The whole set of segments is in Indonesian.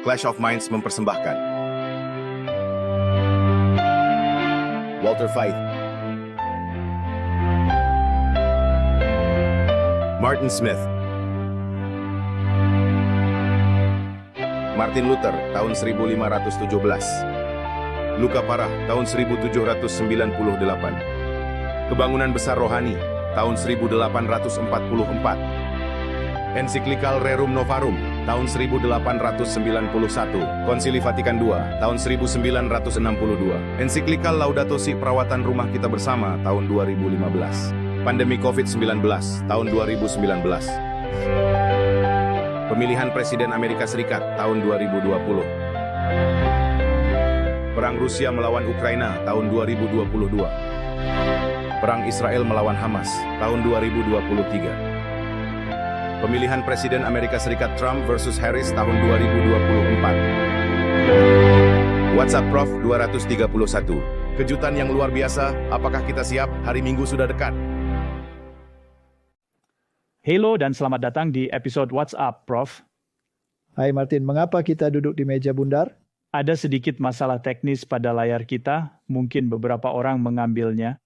Clash of Minds mempersembahkan Walter Fight, Martin Smith, Martin Luther tahun 1517, luka parah tahun 1798, kebangunan besar rohani tahun 1844, ensiklikal Rerum Novarum tahun 1891, Konsili Vatikan II tahun 1962, ensiklikal Laudato Si Perawatan Rumah Kita Bersama tahun 2015, pandemi COVID-19 tahun 2019, pemilihan Presiden Amerika Serikat tahun 2020, perang Rusia melawan Ukraina tahun 2022, perang Israel melawan Hamas tahun 2023, pemilihan Presiden Amerika Serikat Trump versus Harris tahun 2024. WhatsApp Prof 231. Kejutan yang luar biasa, apakah kita siap? Hari Minggu sudah dekat. Halo dan selamat datang di episode WhatsApp Prof. Hai Martin, mengapa kita duduk di meja bundar? Ada sedikit masalah teknis pada layar kita, mungkin beberapa orang mengambilnya.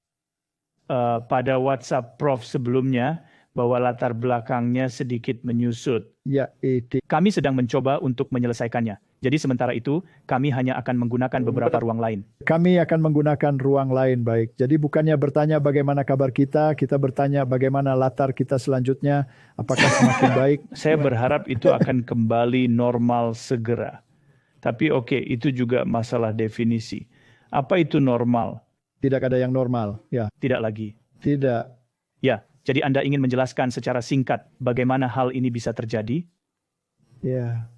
Pada WhatsApp Prof sebelumnya, bahwa latar belakangnya sedikit menyusut. Ya, Kami sedang mencoba untuk menyelesaikannya. Jadi sementara itu, kami hanya akan menggunakan beberapa ruang lain. Kami akan menggunakan ruang lain, baik. Jadi bukannya bertanya bagaimana kabar kita bertanya bagaimana latar kita selanjutnya, apakah semakin baik. Saya berharap itu akan kembali normal segera. Tapi oke, itu juga masalah definisi. Apa itu normal? Tidak ada yang normal, ya. Tidak lagi. Tidak. Ya. Jadi Anda ingin menjelaskan secara singkat bagaimana hal ini bisa terjadi? Ya,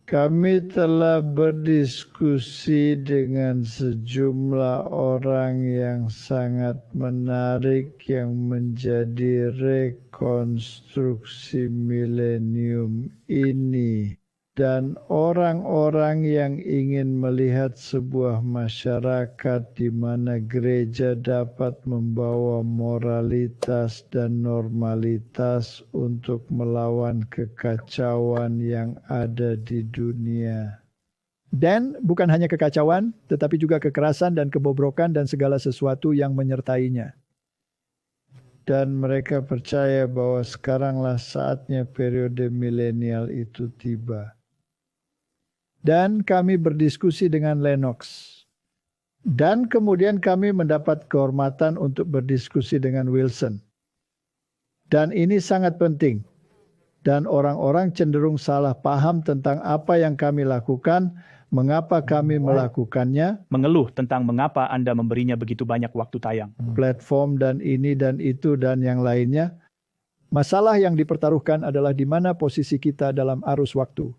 kami telah berdiskusi dengan sejumlah orang yang sangat menarik yang menjadi rekonstruksi milenium ini. Dan orang-orang yang ingin melihat sebuah masyarakat di mana gereja dapat membawa moralitas dan normalitas untuk melawan kekacauan yang ada di dunia. Dan bukan hanya kekacauan, tetapi juga kekerasan dan kebobrokan dan segala sesuatu yang menyertainya. Dan mereka percaya bahwa sekaranglah saatnya periode milenial itu tiba. Dan kami berdiskusi dengan Lennox. Dan kemudian kami mendapat kehormatan untuk berdiskusi dengan Wilson. Dan ini sangat penting. Dan orang-orang cenderung salah paham tentang apa yang kami lakukan, mengapa kami melakukannya. Mengeluh tentang mengapa Anda memberinya begitu banyak waktu tayang. Platform dan ini dan itu dan yang lainnya. Masalah yang dipertaruhkan adalah di mana posisi kita dalam arus waktu.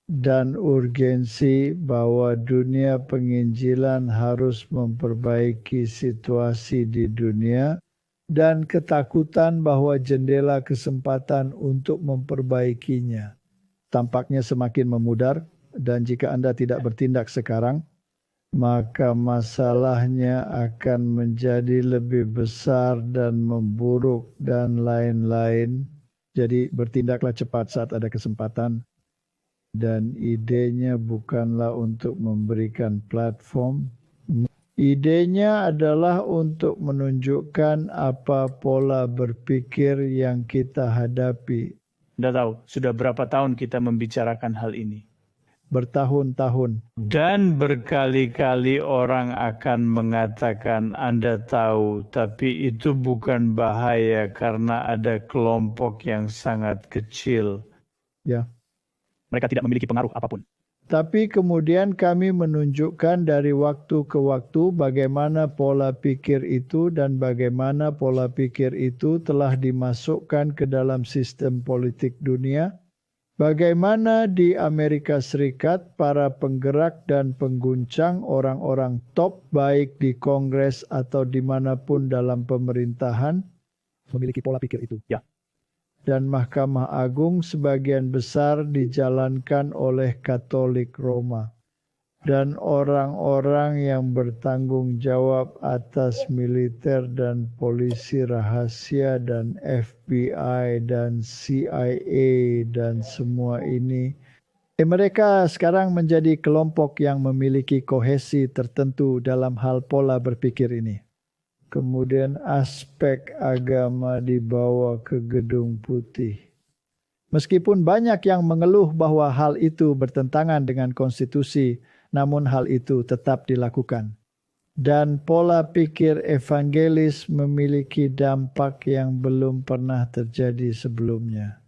Dan urgensi bahwa dunia penginjilan harus memperbaiki situasi di dunia dan ketakutan bahwa jendela kesempatan untuk memperbaikinya tampaknya semakin memudar, dan jika Anda tidak bertindak sekarang, maka masalahnya akan menjadi lebih besar dan memburuk dan lain-lain. Jadi bertindaklah cepat saat ada kesempatan. Dan idenya bukanlah untuk memberikan platform. Idenya adalah untuk menunjukkan apa pola berpikir yang kita hadapi. Anda tahu, sudah berapa tahun kita membicarakan hal ini? Bertahun-tahun. Dan berkali-kali orang akan mengatakan, Anda tahu, tapi itu bukan bahaya karena ada kelompok yang sangat kecil. Ya. Mereka tidak memiliki pengaruh apapun. Tapi kemudian kami menunjukkan dari waktu ke waktu bagaimana pola pikir itu dan bagaimana pola pikir itu telah dimasukkan ke dalam sistem politik dunia. Bagaimana di Amerika Serikat para penggerak dan pengguncang orang-orang top baik di Kongres atau dimanapun dalam pemerintahan memiliki pola pikir itu. Ya. Dan Mahkamah Agung sebagian besar dijalankan oleh Katolik Roma. Dan orang-orang yang bertanggung jawab atas militer dan polisi rahasia dan FBI dan CIA dan semua ini Mereka sekarang menjadi kelompok yang memiliki kohesi tertentu dalam hal pola berpikir ini. Kemudian aspek agama dibawa ke Gedung Putih. Meskipun banyak yang mengeluh bahwa hal itu bertentangan dengan konstitusi, namun hal itu tetap dilakukan. Dan pola pikir evangelis memiliki dampak yang belum pernah terjadi sebelumnya.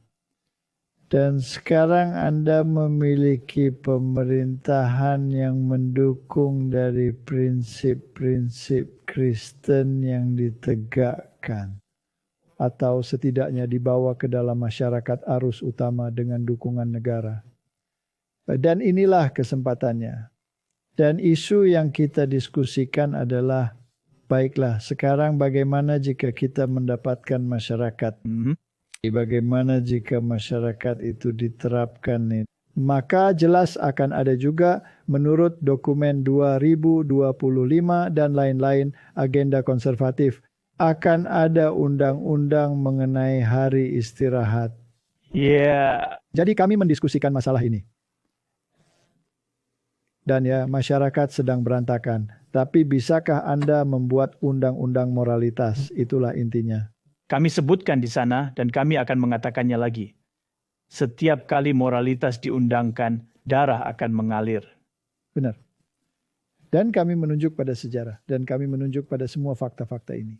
Dan sekarang Anda memiliki pemerintahan yang mendukung dari prinsip-prinsip Kristen yang ditegakkan. Atau setidaknya dibawa ke dalam masyarakat arus utama dengan dukungan negara. Dan inilah kesempatannya. Dan isu yang kita diskusikan adalah, baiklah sekarang bagaimana jika kita mendapatkan masyarakat? Bagaimana jika masyarakat itu diterapkan? Maka jelas akan ada juga menurut dokumen 2025 dan lain-lain agenda konservatif. Akan ada undang-undang mengenai hari istirahat. Jadi kami mendiskusikan masalah ini. Dan ya, masyarakat sedang berantakan. Tapi bisakah Anda membuat undang-undang moralitas? Itulah intinya. Kami sebutkan di sana dan kami akan mengatakannya lagi. Setiap kali moralitas diundangkan, darah akan mengalir. Benar. Dan kami menunjuk pada sejarah. Dan kami menunjuk pada semua fakta-fakta ini.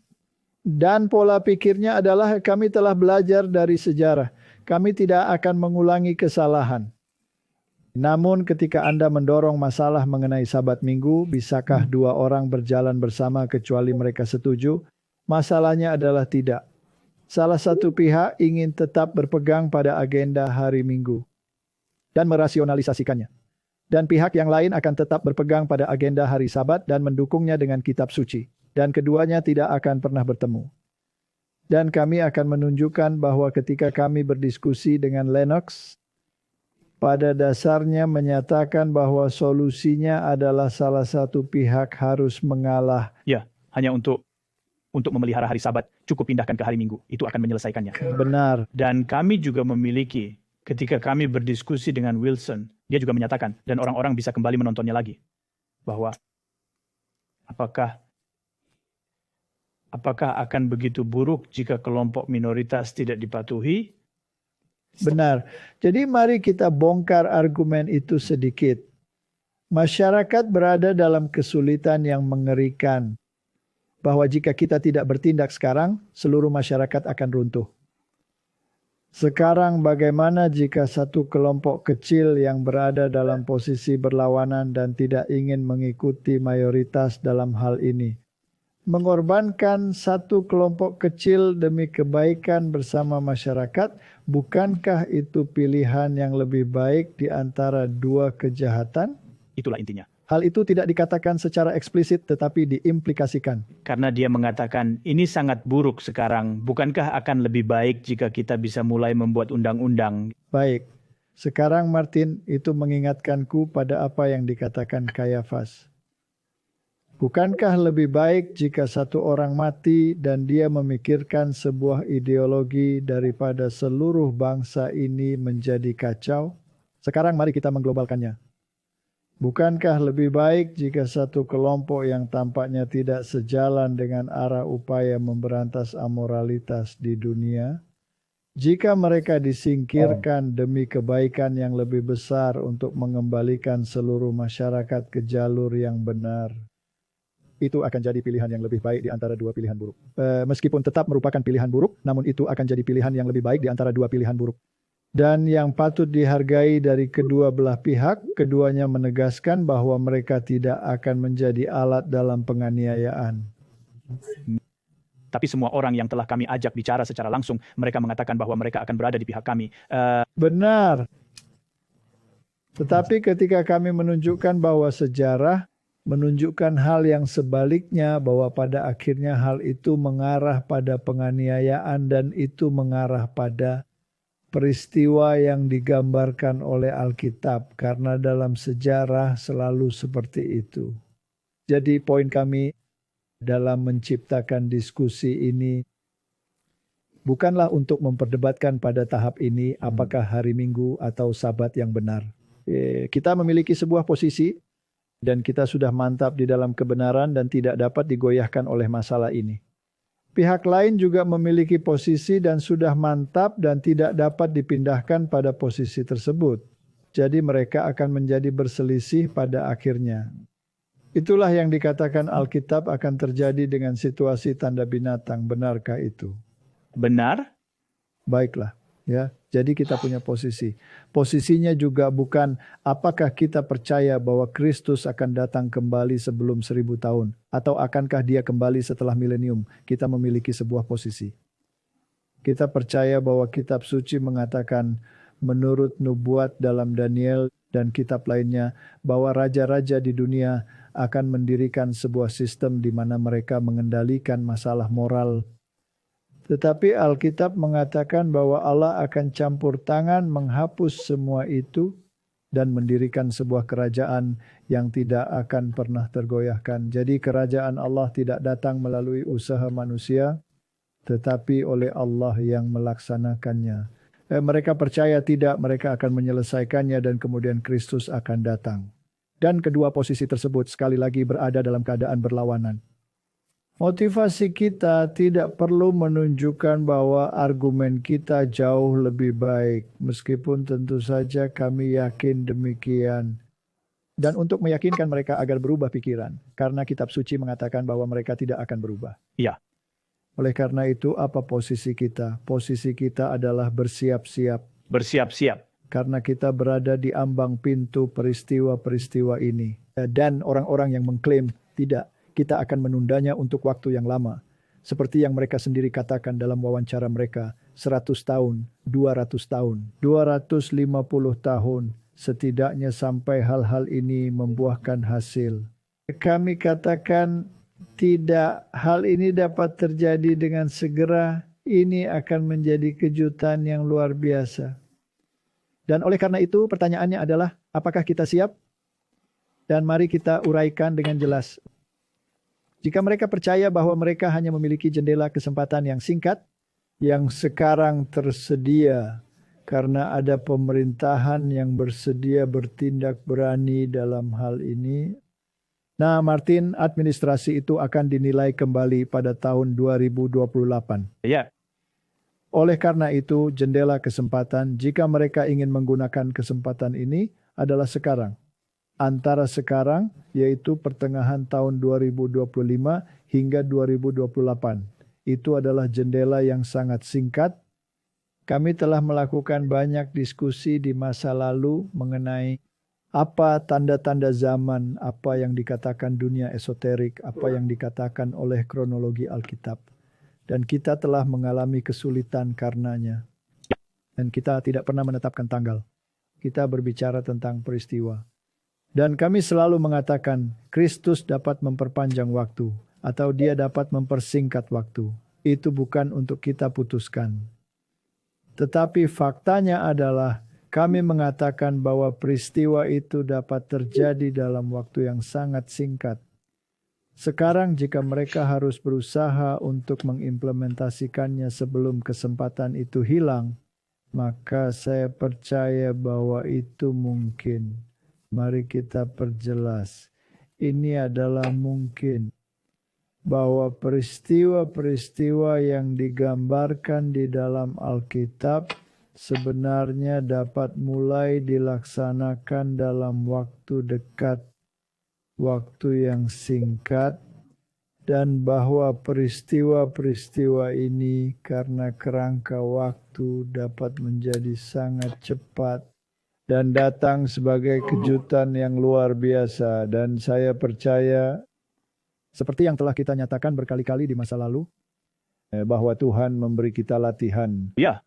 Dan pola pikirnya adalah kami telah belajar dari sejarah. Kami tidak akan mengulangi kesalahan. Namun ketika Anda mendorong masalah mengenai Sabat Minggu, bisakah dua orang berjalan bersama kecuali mereka setuju? Masalahnya adalah tidak. Salah satu pihak ingin tetap berpegang pada agenda hari Minggu dan merasionalisasikannya. Dan pihak yang lain akan tetap berpegang pada agenda hari Sabat dan mendukungnya dengan kitab suci. Dan keduanya tidak akan pernah bertemu. Dan kami akan menunjukkan bahwa ketika kami berdiskusi dengan Lennox, pada dasarnya menyatakan bahwa solusinya adalah salah satu pihak harus mengalah. Ya, hanya untuk memelihara hari Sabat, cukup pindahkan ke hari Minggu. Itu akan menyelesaikannya. Benar. Dan kami juga memiliki, ketika kami berdiskusi dengan Wilson, dia juga menyatakan, dan orang-orang bisa kembali menontonnya lagi, bahwa apakah akan begitu buruk jika kelompok minoritas tidak dipatuhi? Benar. Jadi mari kita bongkar argumen itu sedikit. Masyarakat berada dalam kesulitan yang mengerikan. Bahwa jika kita tidak bertindak sekarang, seluruh masyarakat akan runtuh. Sekarang bagaimana jika satu kelompok kecil yang berada dalam posisi berlawanan dan tidak ingin mengikuti mayoritas dalam hal ini? Mengorbankan satu kelompok kecil demi kebaikan bersama masyarakat, bukankah itu pilihan yang lebih baik di antara dua kejahatan? Itulah intinya. Hal itu tidak dikatakan secara eksplisit tetapi diimplikasikan. Karena dia mengatakan ini sangat buruk sekarang. Bukankah akan lebih baik jika kita bisa mulai membuat undang-undang? Baik. Sekarang Martin itu mengingatkanku pada apa yang dikatakan Kayafas. Bukankah lebih baik jika satu orang mati dan dia memikirkan sebuah ideologi daripada seluruh bangsa ini menjadi kacau? Sekarang mari kita mengglobalkannya. Bukankah lebih baik jika satu kelompok yang tampaknya tidak sejalan dengan arah upaya memberantas amoralitas di dunia, jika mereka disingkirkan demi kebaikan yang lebih besar untuk mengembalikan seluruh masyarakat ke jalur yang benar, itu akan jadi pilihan yang lebih baik di antara dua pilihan buruk. Meskipun tetap merupakan pilihan buruk, namun itu akan jadi pilihan yang lebih baik di antara dua pilihan buruk. Dan yang patut dihargai dari kedua belah pihak, keduanya menegaskan bahwa mereka tidak akan menjadi alat dalam penganiayaan. Tapi semua orang yang telah kami ajak bicara secara langsung, mereka mengatakan bahwa mereka akan berada di pihak kami. Benar. Tetapi ketika kami menunjukkan bahwa sejarah menunjukkan hal yang sebaliknya, bahwa pada akhirnya hal itu mengarah pada penganiayaan dan itu mengarah pada peristiwa yang digambarkan oleh Alkitab, karena dalam sejarah selalu seperti itu. Jadi poin kami dalam menciptakan diskusi ini bukanlah untuk memperdebatkan pada tahap ini apakah hari Minggu atau Sabat yang benar. Kita memiliki sebuah posisi dan kita sudah mantap di dalam kebenaran dan tidak dapat digoyahkan oleh masalah ini. Pihak lain juga memiliki posisi dan sudah mantap dan tidak dapat dipindahkan pada posisi tersebut. Jadi mereka akan menjadi berselisih pada akhirnya. Itulah yang dikatakan Alkitab akan terjadi dengan situasi tanda binatang. Benarkah itu? Benar? Baiklah, ya. Jadi kita punya posisi. Posisinya juga bukan apakah kita percaya bahwa Kristus akan datang kembali sebelum 1000 tahun. Atau akankah dia kembali setelah milenium. Kita memiliki sebuah posisi. Kita percaya bahwa kitab suci mengatakan menurut nubuat dalam Daniel dan kitab lainnya bahwa raja-raja di dunia akan mendirikan sebuah sistem di mana mereka mengendalikan masalah moral. Tetapi Alkitab mengatakan bahwa Allah akan campur tangan menghapus semua itu dan mendirikan sebuah kerajaan yang tidak akan pernah tergoyahkan. Jadi kerajaan Allah tidak datang melalui usaha manusia, tetapi oleh Allah yang melaksanakannya. Mereka percaya tidak, mereka akan menyelesaikannya dan kemudian Kristus akan datang. Dan kedua posisi tersebut sekali lagi berada dalam keadaan berlawanan. Motivasi kita tidak perlu menunjukkan bahwa argumen kita jauh lebih baik, meskipun tentu saja kami yakin demikian. Dan untuk meyakinkan mereka agar berubah pikiran, karena kitab suci mengatakan bahwa mereka tidak akan berubah. Ya. Oleh karena itu, apa posisi kita? Posisi kita adalah bersiap-siap. Bersiap-siap. Karena kita berada di ambang pintu peristiwa-peristiwa ini. Dan orang-orang yang mengklaim tidak, kita akan menundanya untuk waktu yang lama. Seperti yang mereka sendiri katakan dalam wawancara mereka, 100 tahun, 200 tahun, 250 tahun, setidaknya sampai hal-hal ini membuahkan hasil. Kami katakan tidak, hal ini dapat terjadi dengan segera, ini akan menjadi kejutan yang luar biasa. Dan oleh karena itu pertanyaannya adalah, apakah kita siap? Dan mari kita uraikan dengan jelas. Jika mereka percaya bahwa mereka hanya memiliki jendela kesempatan yang singkat, yang sekarang tersedia karena ada pemerintahan yang bersedia bertindak berani dalam hal ini. Nah, Martin, administrasi itu akan dinilai kembali pada tahun 2028. Ya. Oleh karena itu, jendela kesempatan, jika mereka ingin menggunakan kesempatan ini, adalah sekarang. Antara sekarang, yaitu pertengahan tahun 2025 hingga 2028. Itu adalah jendela yang sangat singkat. Kami telah melakukan banyak diskusi di masa lalu mengenai apa tanda-tanda zaman, apa yang dikatakan dunia esoterik, apa yang dikatakan oleh kronologi Alkitab. Dan kita telah mengalami kesulitan karenanya. Dan kita tidak pernah menetapkan tanggal. Kita berbicara tentang peristiwa. Dan kami selalu mengatakan, Kristus dapat memperpanjang waktu, atau dia dapat mempersingkat waktu. Itu bukan untuk kita putuskan. Tetapi faktanya adalah, kami mengatakan bahwa peristiwa itu dapat terjadi dalam waktu yang sangat singkat. Sekarang jika mereka harus berusaha untuk mengimplementasikannya sebelum kesempatan itu hilang, maka saya percaya bahwa itu mungkin. Mari kita perjelas. Ini adalah mungkin bahwa peristiwa-peristiwa yang digambarkan di dalam Alkitab sebenarnya dapat mulai dilaksanakan dalam waktu dekat, waktu yang singkat, dan bahwa peristiwa-peristiwa ini karena kerangka waktu dapat menjadi sangat cepat dan datang sebagai kejutan yang luar biasa. Dan saya percaya, seperti yang telah kita nyatakan berkali-kali di masa lalu, bahwa Tuhan memberi kita latihan. Ya.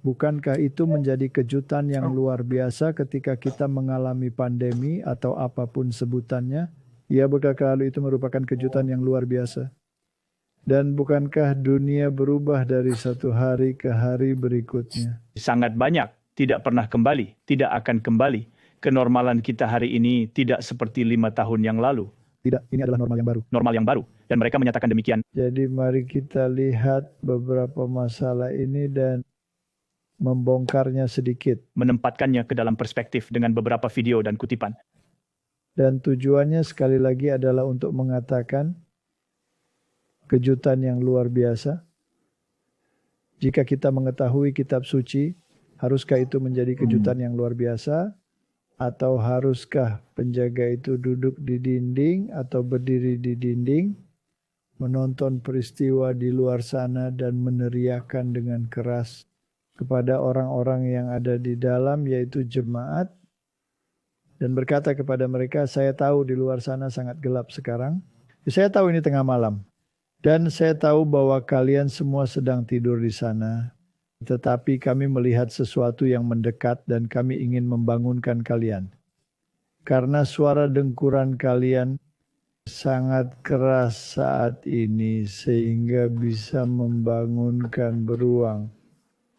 Bukankah itu menjadi kejutan yang luar biasa ketika kita mengalami pandemi atau apapun sebutannya? Ya, bukankah itu merupakan kejutan yang luar biasa? Dan bukankah dunia berubah dari satu hari ke hari berikutnya? Sangat banyak. Tidak pernah kembali, tidak akan kembali. Kenormalan kita hari ini tidak seperti 5 tahun yang lalu. Tidak, ini adalah normal yang baru. Normal yang baru. Dan mereka menyatakan demikian. Jadi mari kita lihat beberapa masalah ini dan membongkarnya sedikit. menempatkannya ke dalam perspektif dengan beberapa video dan kutipan. Dan tujuannya sekali lagi adalah untuk mengatakan kejutan yang luar biasa. Jika kita mengetahui kitab suci, haruskah itu menjadi kejutan yang luar biasa? Atau haruskah penjaga itu duduk di dinding atau berdiri di dinding, menonton peristiwa di luar sana dan meneriakkan dengan keras kepada orang-orang yang ada di dalam, yaitu jemaat, dan berkata kepada mereka, saya tahu di luar sana sangat gelap sekarang. Saya tahu ini tengah malam. Dan saya tahu bahwa kalian semua sedang tidur di sana. Tetapi kami melihat sesuatu yang mendekat dan kami ingin membangunkan kalian. Karena suara dengkuran kalian sangat keras saat ini sehingga bisa membangunkan beruang.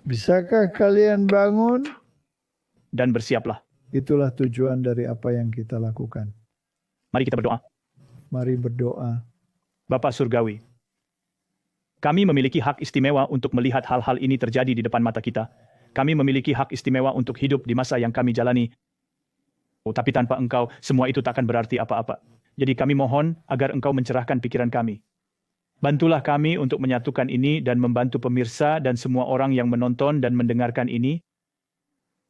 Bisakah kalian bangun? Dan bersiaplah. Itulah tujuan dari apa yang kita lakukan. Mari kita berdoa. Mari berdoa. Bapa Surgawi, kami memiliki hak istimewa untuk melihat hal-hal ini terjadi di depan mata kita. Kami memiliki hak istimewa untuk hidup di masa yang kami jalani. Tapi tanpa Engkau, semua itu tak akan berarti apa-apa. Jadi kami mohon agar Engkau mencerahkan pikiran kami. Bantulah kami untuk menyatukan ini dan membantu pemirsa dan semua orang yang menonton dan mendengarkan ini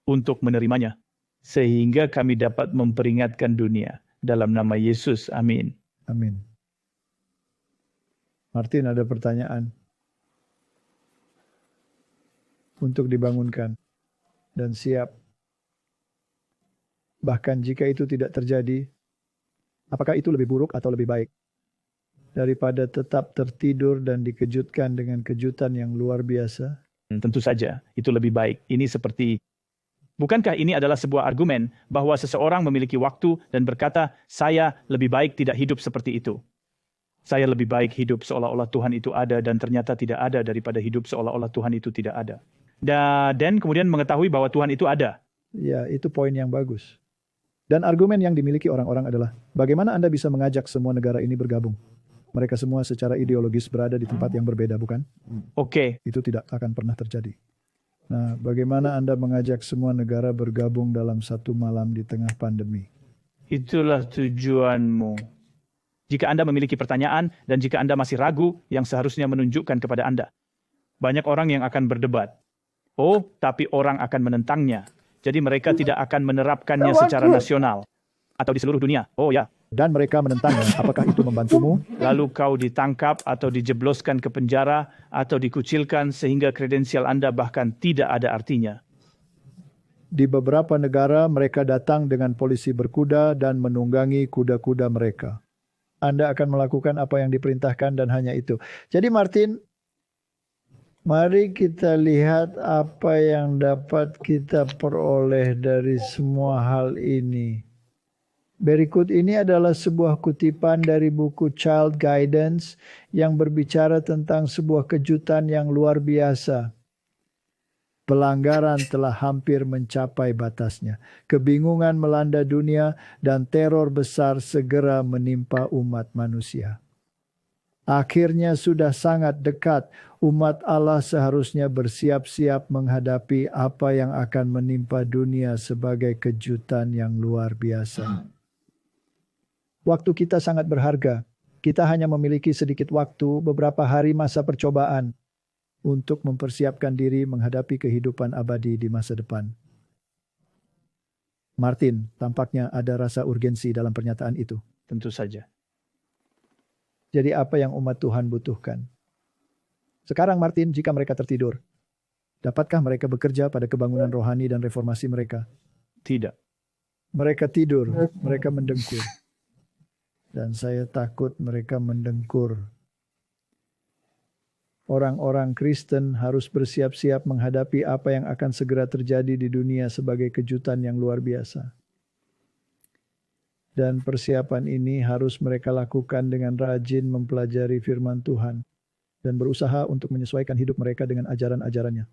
untuk menerimanya. Sehingga kami dapat memperingatkan dunia. Dalam nama Yesus, amin. Amin. Martin, ada pertanyaan untuk dibangunkan dan siap. Bahkan jika itu tidak terjadi, apakah itu lebih buruk atau lebih baik daripada tetap tertidur dan dikejutkan dengan kejutan yang luar biasa? Tentu saja, itu lebih baik. Ini seperti, bukankah ini adalah sebuah argumen bahwa seseorang memiliki waktu dan berkata, saya lebih baik tidak hidup seperti itu. Saya lebih baik hidup seolah-olah Tuhan itu ada dan ternyata tidak ada daripada hidup seolah-olah Tuhan itu tidak ada. Dan kemudian mengetahui bahwa Tuhan itu ada. Ya, itu poin yang bagus. Dan argumen yang dimiliki orang-orang adalah, bagaimana Anda bisa mengajak semua negara ini bergabung? Mereka semua secara ideologis berada di tempat yang berbeda, bukan? Oke. Itu tidak akan pernah terjadi. Nah, bagaimana Anda mengajak semua negara bergabung dalam satu malam di tengah pandemi? Itulah tujuanmu. Jika Anda memiliki pertanyaan dan jika Anda masih ragu, yang seharusnya menunjukkan kepada Anda. Banyak orang yang akan berdebat. Oh, tapi orang akan menentangnya. Jadi mereka tidak akan menerapkannya secara nasional. Atau di seluruh dunia. Oh ya. Dan mereka menentangnya. Apakah itu membantumu? Lalu kau ditangkap atau dijebloskan ke penjara atau dikucilkan sehingga kredensial Anda bahkan tidak ada artinya. Di beberapa negara mereka datang dengan polisi berkuda dan menunggangi kuda-kuda mereka. Anda akan melakukan apa yang diperintahkan dan hanya itu. Jadi Martin, mari kita lihat apa yang dapat kita peroleh dari semua hal ini. Berikut ini adalah sebuah kutipan dari buku Child Guidance yang berbicara tentang sebuah kejutan yang luar biasa. Pelanggaran telah hampir mencapai batasnya. Kebingungan melanda dunia dan teror besar segera menimpa umat manusia. Akhirnya sudah sangat dekat. Umat Allah seharusnya bersiap-siap menghadapi apa yang akan menimpa dunia sebagai kejutan yang luar biasa. Waktu kita sangat berharga. Kita hanya memiliki sedikit waktu, beberapa hari masa percobaan, untuk mempersiapkan diri menghadapi kehidupan abadi di masa depan. Martin, tampaknya ada rasa urgensi dalam pernyataan itu. Tentu saja. Jadi apa yang umat Tuhan butuhkan? Sekarang Martin, jika mereka tertidur, dapatkah mereka bekerja pada kebangunan rohani dan reformasi mereka? Tidak. Mereka tidur, mereka mendengkur. Dan saya takut mereka mendengkur. Orang-orang Kristen harus bersiap-siap menghadapi apa yang akan segera terjadi di dunia sebagai kejutan yang luar biasa. Dan persiapan ini harus mereka lakukan dengan rajin mempelajari firman Tuhan dan berusaha untuk menyesuaikan hidup mereka dengan ajaran-ajarannya.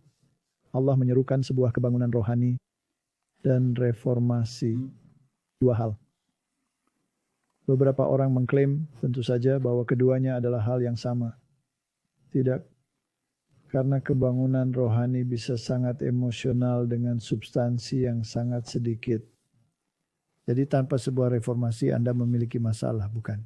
Allah menyerukan sebuah kebangunan rohani dan reformasi. Dua hal. Beberapa orang mengklaim tentu saja bahwa keduanya adalah hal yang sama. Tidak. Karena kebangunan rohani bisa sangat emosional dengan substansi yang sangat sedikit. Jadi tanpa sebuah reformasi Anda memiliki masalah, bukan?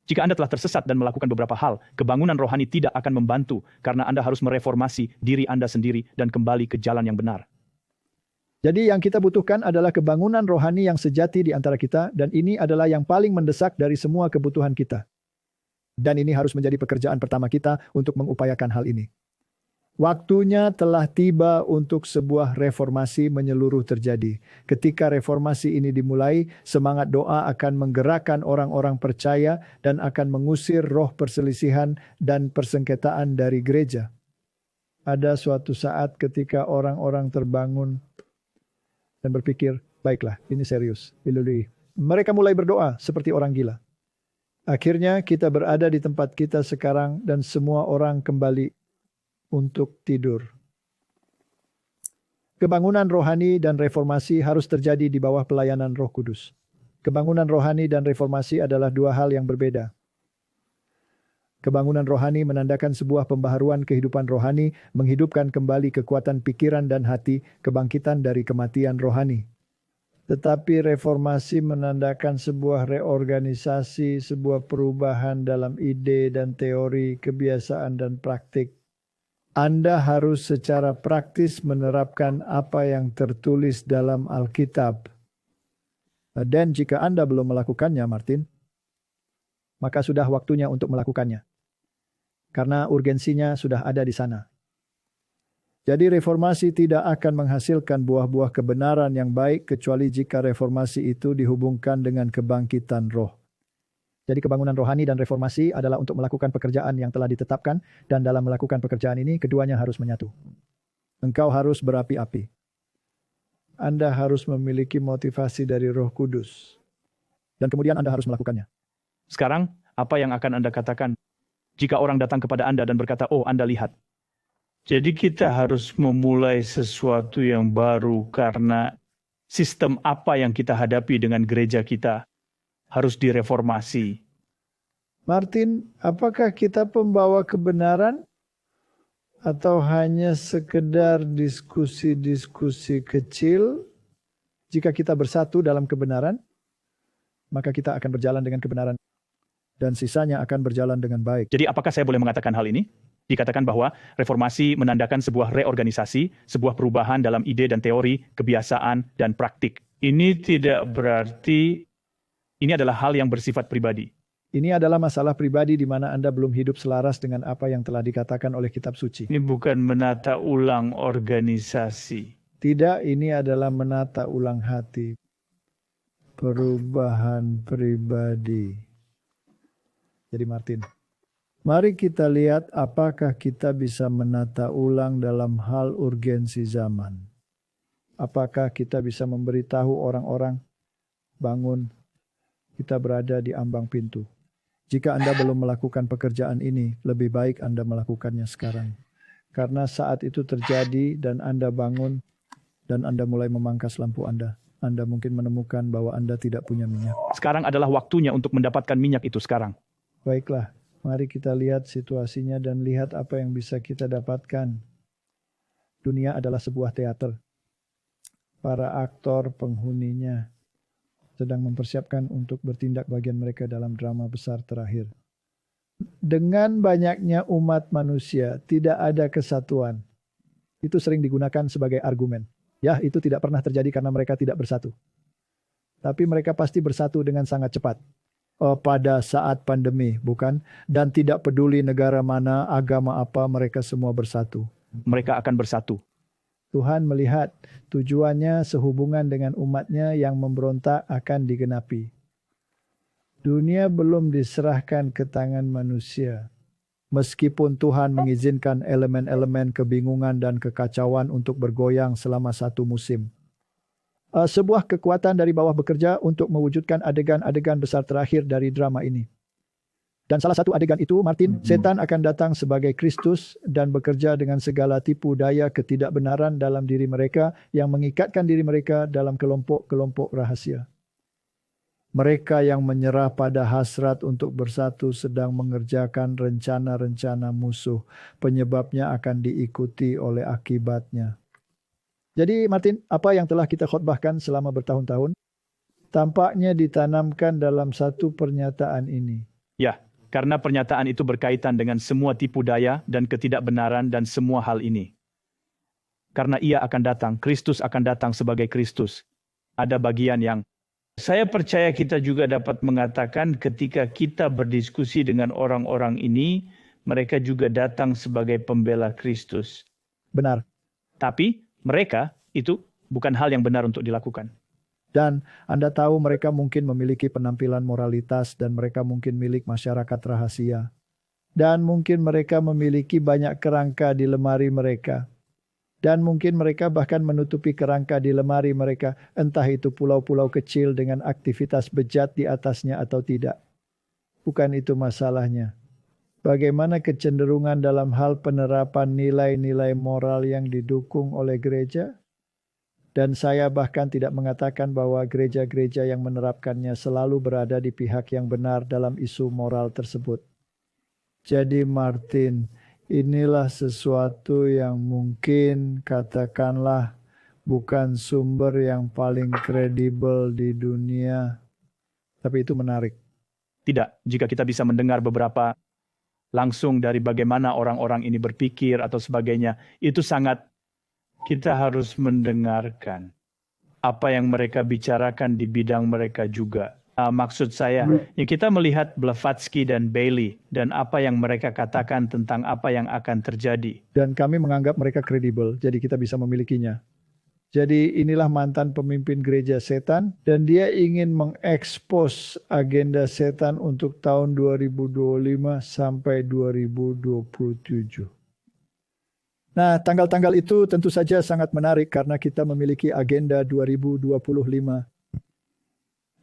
Jika Anda telah tersesat dan melakukan beberapa hal, kebangunan rohani tidak akan membantu karena Anda harus mereformasi diri Anda sendiri dan kembali ke jalan yang benar. Jadi yang kita butuhkan adalah kebangunan rohani yang sejati di antara kita, dan ini adalah yang paling mendesak dari semua kebutuhan kita. Dan ini harus menjadi pekerjaan pertama kita untuk mengupayakan hal ini. Waktunya telah tiba untuk sebuah reformasi menyeluruh terjadi. Ketika reformasi ini dimulai, semangat doa akan menggerakkan orang-orang percaya dan akan mengusir roh perselisihan dan persengketaan dari gereja. Ada suatu saat ketika orang-orang terbangun dan berpikir, baiklah, ini serius. Mereka mulai berdoa seperti orang gila. Akhirnya kita berada di tempat kita sekarang dan semua orang kembali untuk tidur. Kebangunan rohani dan reformasi harus terjadi di bawah pelayanan Roh Kudus. Kebangunan rohani dan reformasi adalah dua hal yang berbeda. Kebangunan rohani menandakan sebuah pembaharuan kehidupan rohani, menghidupkan kembali kekuatan pikiran dan hati, kebangkitan dari kematian rohani. Tetapi reformasi menandakan sebuah reorganisasi, sebuah perubahan dalam ide dan teori, kebiasaan dan praktik. Anda harus secara praktis menerapkan apa yang tertulis dalam Alkitab. Dan jika Anda belum melakukannya, Martin, maka sudah waktunya untuk melakukannya. Karena urgensinya sudah ada di sana. Jadi reformasi tidak akan menghasilkan buah-buah kebenaran yang baik kecuali jika reformasi itu dihubungkan dengan kebangkitan roh. Jadi kebangunan rohani dan reformasi adalah untuk melakukan pekerjaan yang telah ditetapkan, dan dalam melakukan pekerjaan ini keduanya harus menyatu. Engkau harus berapi-api. Anda harus memiliki motivasi dari Roh Kudus. Dan kemudian Anda harus melakukannya. Sekarang, apa yang akan Anda katakan jika orang datang kepada Anda dan berkata, oh Anda lihat. Jadi kita harus memulai sesuatu yang baru karena sistem apa yang kita hadapi dengan gereja kita harus direformasi. Martin, apakah kita pembawa kebenaran atau hanya sekedar diskusi-diskusi kecil? Jika kita bersatu dalam kebenaran, maka kita akan berjalan dengan kebenaran dan sisanya akan berjalan dengan baik. Jadi apakah saya boleh mengatakan hal ini? Dikatakan bahwa reformasi menandakan sebuah reorganisasi, sebuah perubahan dalam ide dan teori, kebiasaan dan praktik. Ini tidak berarti ini adalah hal yang bersifat pribadi. Ini adalah masalah pribadi di mana Anda belum hidup selaras dengan apa yang telah dikatakan oleh kitab suci. Ini bukan menata ulang organisasi. Tidak, ini adalah menata ulang hati. Perubahan pribadi. Jadi Martin, mari kita lihat apakah kita bisa menata ulang dalam hal urgensi zaman. Apakah kita bisa memberitahu orang-orang, bangun, kita berada di ambang pintu. Jika Anda belum melakukan pekerjaan ini, lebih baik Anda melakukannya sekarang. Karena saat itu terjadi dan Anda bangun dan Anda mulai memangkas lampu Anda mungkin menemukan bahwa Anda tidak punya minyak. Sekarang adalah waktunya untuk mendapatkan minyak itu sekarang. Baiklah, mari kita lihat situasinya dan lihat apa yang bisa kita dapatkan. Dunia adalah sebuah teater. Para aktor penghuninya sedang mempersiapkan untuk bertindak bagian mereka dalam drama besar terakhir. Dengan banyaknya umat manusia, tidak ada kesatuan. Itu sering digunakan sebagai argumen. Ya, itu tidak pernah terjadi karena mereka tidak bersatu. Tapi mereka pasti bersatu dengan sangat cepat. Pada saat pandemi, bukan? Dan tidak peduli negara mana, agama apa, mereka semua bersatu. Mereka akan bersatu. Tuhan melihat tujuannya sehubungan dengan umatnya yang memberontak akan digenapi. Dunia belum diserahkan ke tangan manusia. Meskipun Tuhan mengizinkan elemen-elemen kebingungan dan kekacauan untuk bergoyang selama satu musim. Sebuah kekuatan dari bawah bekerja untuk mewujudkan adegan-adegan besar terakhir dari drama ini. Dan salah satu adegan itu, Martin, setan akan datang sebagai Kristus dan bekerja dengan segala tipu daya ketidakbenaran dalam diri mereka yang mengikatkan diri mereka dalam kelompok-kelompok rahasia. Mereka yang menyerah pada hasrat untuk bersatu sedang mengerjakan rencana-rencana musuh. Penyebabnya akan diikuti oleh akibatnya. Jadi Martin, apa yang telah kita khotbahkan selama bertahun-tahun tampaknya ditanamkan dalam satu pernyataan ini. Ya, karena pernyataan itu berkaitan dengan semua tipu daya dan ketidakbenaran dan semua hal ini. Karena ia akan datang, Kristus akan datang sebagai Kristus. Ada bagian yang saya percaya kita juga dapat mengatakan ketika kita berdiskusi dengan orang-orang ini, mereka juga datang sebagai pembela Kristus. Benar. Tapi mereka itu bukan hal yang benar untuk dilakukan. Dan Anda tahu mereka mungkin memiliki penampilan moralitas dan mereka mungkin milik masyarakat rahasia. Dan mungkin mereka memiliki banyak kerangka di lemari mereka. Dan mungkin mereka bahkan menutupi kerangka di lemari mereka, entah itu pulau-pulau kecil dengan aktivitas bejat di atasnya atau tidak. Bukan itu masalahnya. Bagaimana kecenderungan dalam hal penerapan nilai-nilai moral yang didukung oleh gereja? Dan saya bahkan tidak mengatakan bahwa gereja-gereja yang menerapkannya selalu berada di pihak yang benar dalam isu moral tersebut. Jadi Martin, inilah sesuatu yang mungkin katakanlah bukan sumber yang paling kredibel di dunia, tapi itu menarik. Tidak, jika kita bisa mendengar beberapa langsung dari bagaimana orang-orang ini berpikir atau sebagainya, itu sangat kita harus mendengarkan apa yang mereka bicarakan di bidang mereka juga. Maksud saya, ya kita melihat Blavatsky dan Bailey dan apa yang mereka katakan tentang apa yang akan terjadi. Dan kami menganggap mereka kredibel, jadi kita bisa memilikinya. Jadi inilah mantan pemimpin gereja setan dan dia ingin mengekspos agenda setan untuk tahun 2025 sampai 2027. Nah, tanggal-tanggal itu tentu saja sangat menarik karena kita memiliki agenda 2025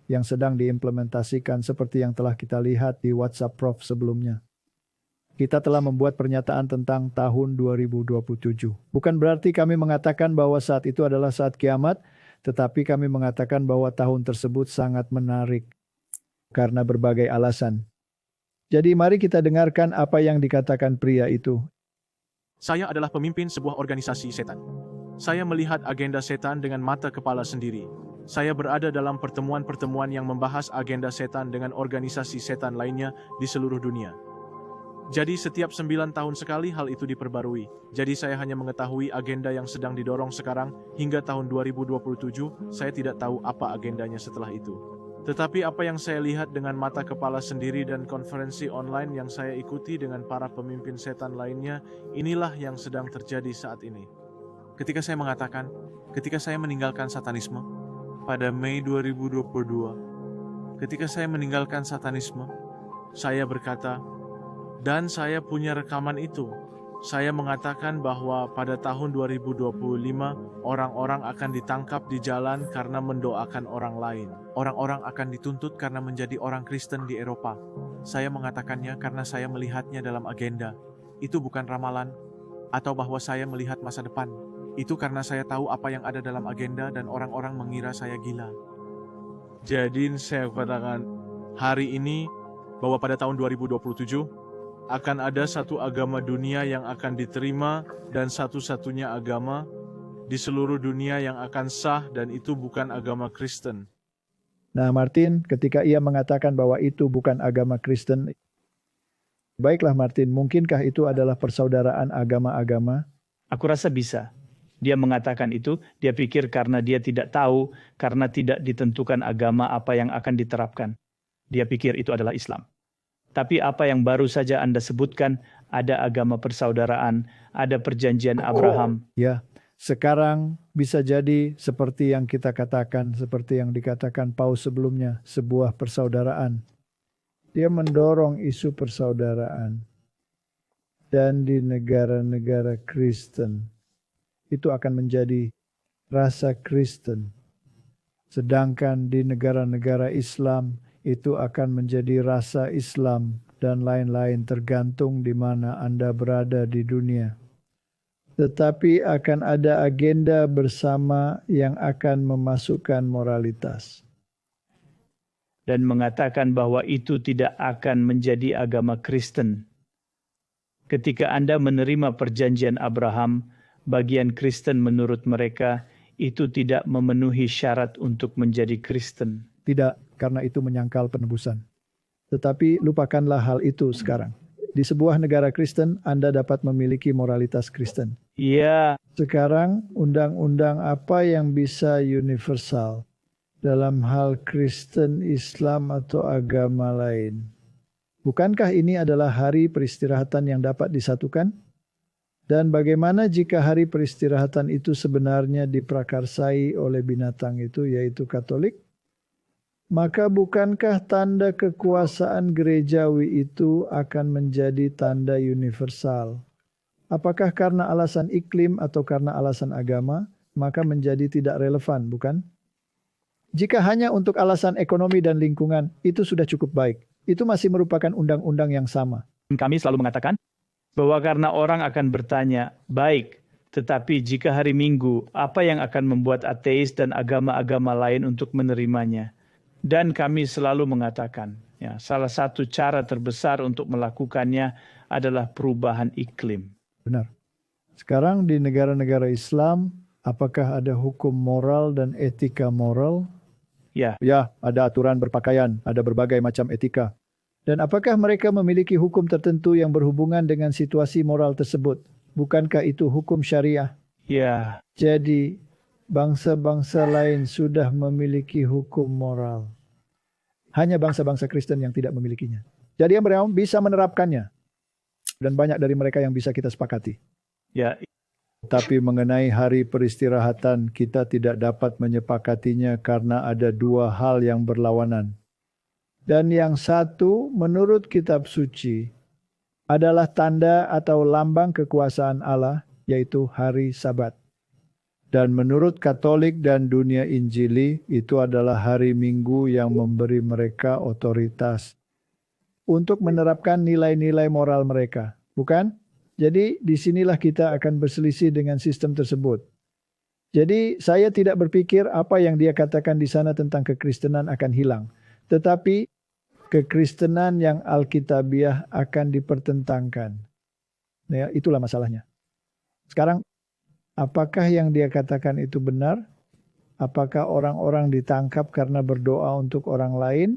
yang sedang diimplementasikan seperti yang telah kita lihat di WhatsApp Prof sebelumnya. Kita telah membuat pernyataan tentang tahun 2027. Bukan berarti kami mengatakan bahwa saat itu adalah saat kiamat, tetapi kami mengatakan bahwa tahun tersebut sangat menarik karena berbagai alasan. Jadi mari kita dengarkan apa yang dikatakan pria itu. Saya adalah pemimpin sebuah organisasi setan. Saya melihat agenda setan dengan mata kepala sendiri. Saya berada dalam pertemuan-pertemuan yang membahas agenda setan dengan organisasi setan lainnya di seluruh dunia. Jadi setiap 9 tahun sekali hal itu diperbarui. Jadi saya hanya mengetahui agenda yang sedang didorong sekarang hingga tahun 2027, saya tidak tahu apa agendanya setelah itu. Tetapi apa yang saya lihat dengan mata kepala sendiri dan konferensi online yang saya ikuti dengan para pemimpin setan lainnya, inilah yang sedang terjadi saat ini. Ketika saya mengatakan, ketika saya meninggalkan satanisme, pada Mei 2022, ketika saya meninggalkan satanisme, saya berkata, dan saya punya rekaman itu. Saya mengatakan bahwa pada tahun 2025, orang-orang akan ditangkap di jalan karena mendoakan orang lain. Orang-orang akan dituntut karena menjadi orang Kristen di Eropa. Saya mengatakannya karena saya melihatnya dalam agenda. Itu bukan ramalan, atau bahwa saya melihat masa depan. Itu karena saya tahu apa yang ada dalam agenda dan orang-orang mengira saya gila. Jadi saya katakan hari ini bahwa pada tahun 2027 akan ada satu agama dunia yang akan diterima dan satu-satunya agama di seluruh dunia yang akan sah dan itu bukan agama Kristen. Nah Martin, ketika ia mengatakan bahwa itu bukan agama Kristen, baiklah Martin, mungkinkah itu adalah persaudaraan agama-agama? Aku rasa bisa. Dia mengatakan itu, dia pikir karena dia tidak tahu, karena tidak ditentukan agama apa yang akan diterapkan. Dia pikir itu adalah Islam. Tapi apa yang baru saja Anda sebutkan, ada agama persaudaraan, ada perjanjian Abraham. Ya, sekarang bisa jadi seperti yang kita katakan, seperti yang dikatakan Paus sebelumnya, sebuah persaudaraan. Dia mendorong isu persaudaraan. Dan di negara-negara Kristen, itu akan menjadi rasa Kristen. Sedangkan di negara-negara Islam, itu akan menjadi rasa Islam dan lain-lain tergantung di mana Anda berada di dunia. Tetapi akan ada agenda bersama yang akan memasukkan moralitas. dan mengatakan bahwa itu tidak akan menjadi agama Kristen. Ketika Anda menerima perjanjian Abraham, bagian Kristen menurut mereka itu tidak memenuhi syarat untuk menjadi Kristen. Tidak, karena itu menyangkal penebusan. Tetapi lupakanlah hal itu sekarang. Di sebuah negara Kristen, Anda dapat memiliki moralitas Kristen. Ya, Sekarang undang-undang apa yang bisa universal dalam hal Kristen, Islam, atau agama lain? Bukankah ini adalah hari peristirahatan yang dapat disatukan? Dan bagaimana jika hari peristirahatan itu sebenarnya diprakarsai oleh binatang itu, yaitu Katolik? Maka bukankah tanda kekuasaan gerejawi itu akan menjadi tanda universal? Apakah karena alasan iklim atau karena alasan agama, maka menjadi tidak relevan, bukan? Jika hanya untuk alasan ekonomi dan lingkungan, itu sudah cukup baik. Itu masih merupakan undang-undang yang sama. kami selalu mengatakan bahwa karena orang akan bertanya, baik, tetapi jika hari Minggu, apa yang akan membuat ateis dan agama-agama lain untuk menerimanya? Dan kami selalu mengatakan, ya, salah satu cara terbesar untuk melakukannya adalah perubahan iklim. Benar. Sekarang di negara-negara Islam, apakah ada hukum moral dan etika moral? Ya, Ya, ada aturan berpakaian, ada berbagai macam etika. Dan apakah mereka memiliki hukum tertentu yang berhubungan dengan situasi moral tersebut? Bukankah itu hukum syariah? ya, Jadi, bangsa-bangsa lain sudah memiliki hukum moral. Hanya bangsa-bangsa Kristen yang tidak memilikinya. Jadi yang mereka bisa menerapkannya. Dan banyak dari mereka yang bisa kita sepakati. ya, Tapi mengenai hari peristirahatan, kita tidak dapat menyepakatinya karena ada dua hal yang berlawanan. Dan yang satu, menurut kitab suci, adalah tanda atau lambang kekuasaan Allah, yaitu hari Sabat. Dan menurut Katolik dan dunia Injili, itu adalah hari Minggu yang memberi mereka otoritas untuk menerapkan nilai-nilai moral mereka. Bukan? Jadi disinilah kita akan berselisih dengan sistem tersebut. Jadi saya tidak berpikir apa yang dia katakan di sana tentang kekristenan akan hilang. Tetapi kekristenan yang alkitabiah akan dipertentangkan. Ya, itulah masalahnya. Sekarang, apakah yang dia katakan itu benar? Apakah orang-orang ditangkap karena berdoa untuk orang lain?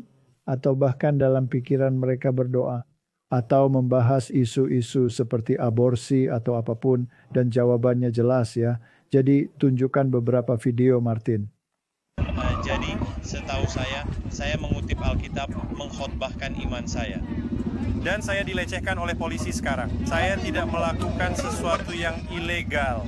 Atau bahkan dalam pikiran mereka berdoa? Atau membahas isu-isu seperti aborsi atau apapun? Dan jawabannya jelas ya. Jadi tunjukkan beberapa video, Martin. Jadi setahu saya mengutip Alkitab, mengkhotbahkan iman saya. Dan saya dilecehkan oleh polisi sekarang. Saya tidak melakukan sesuatu yang ilegal.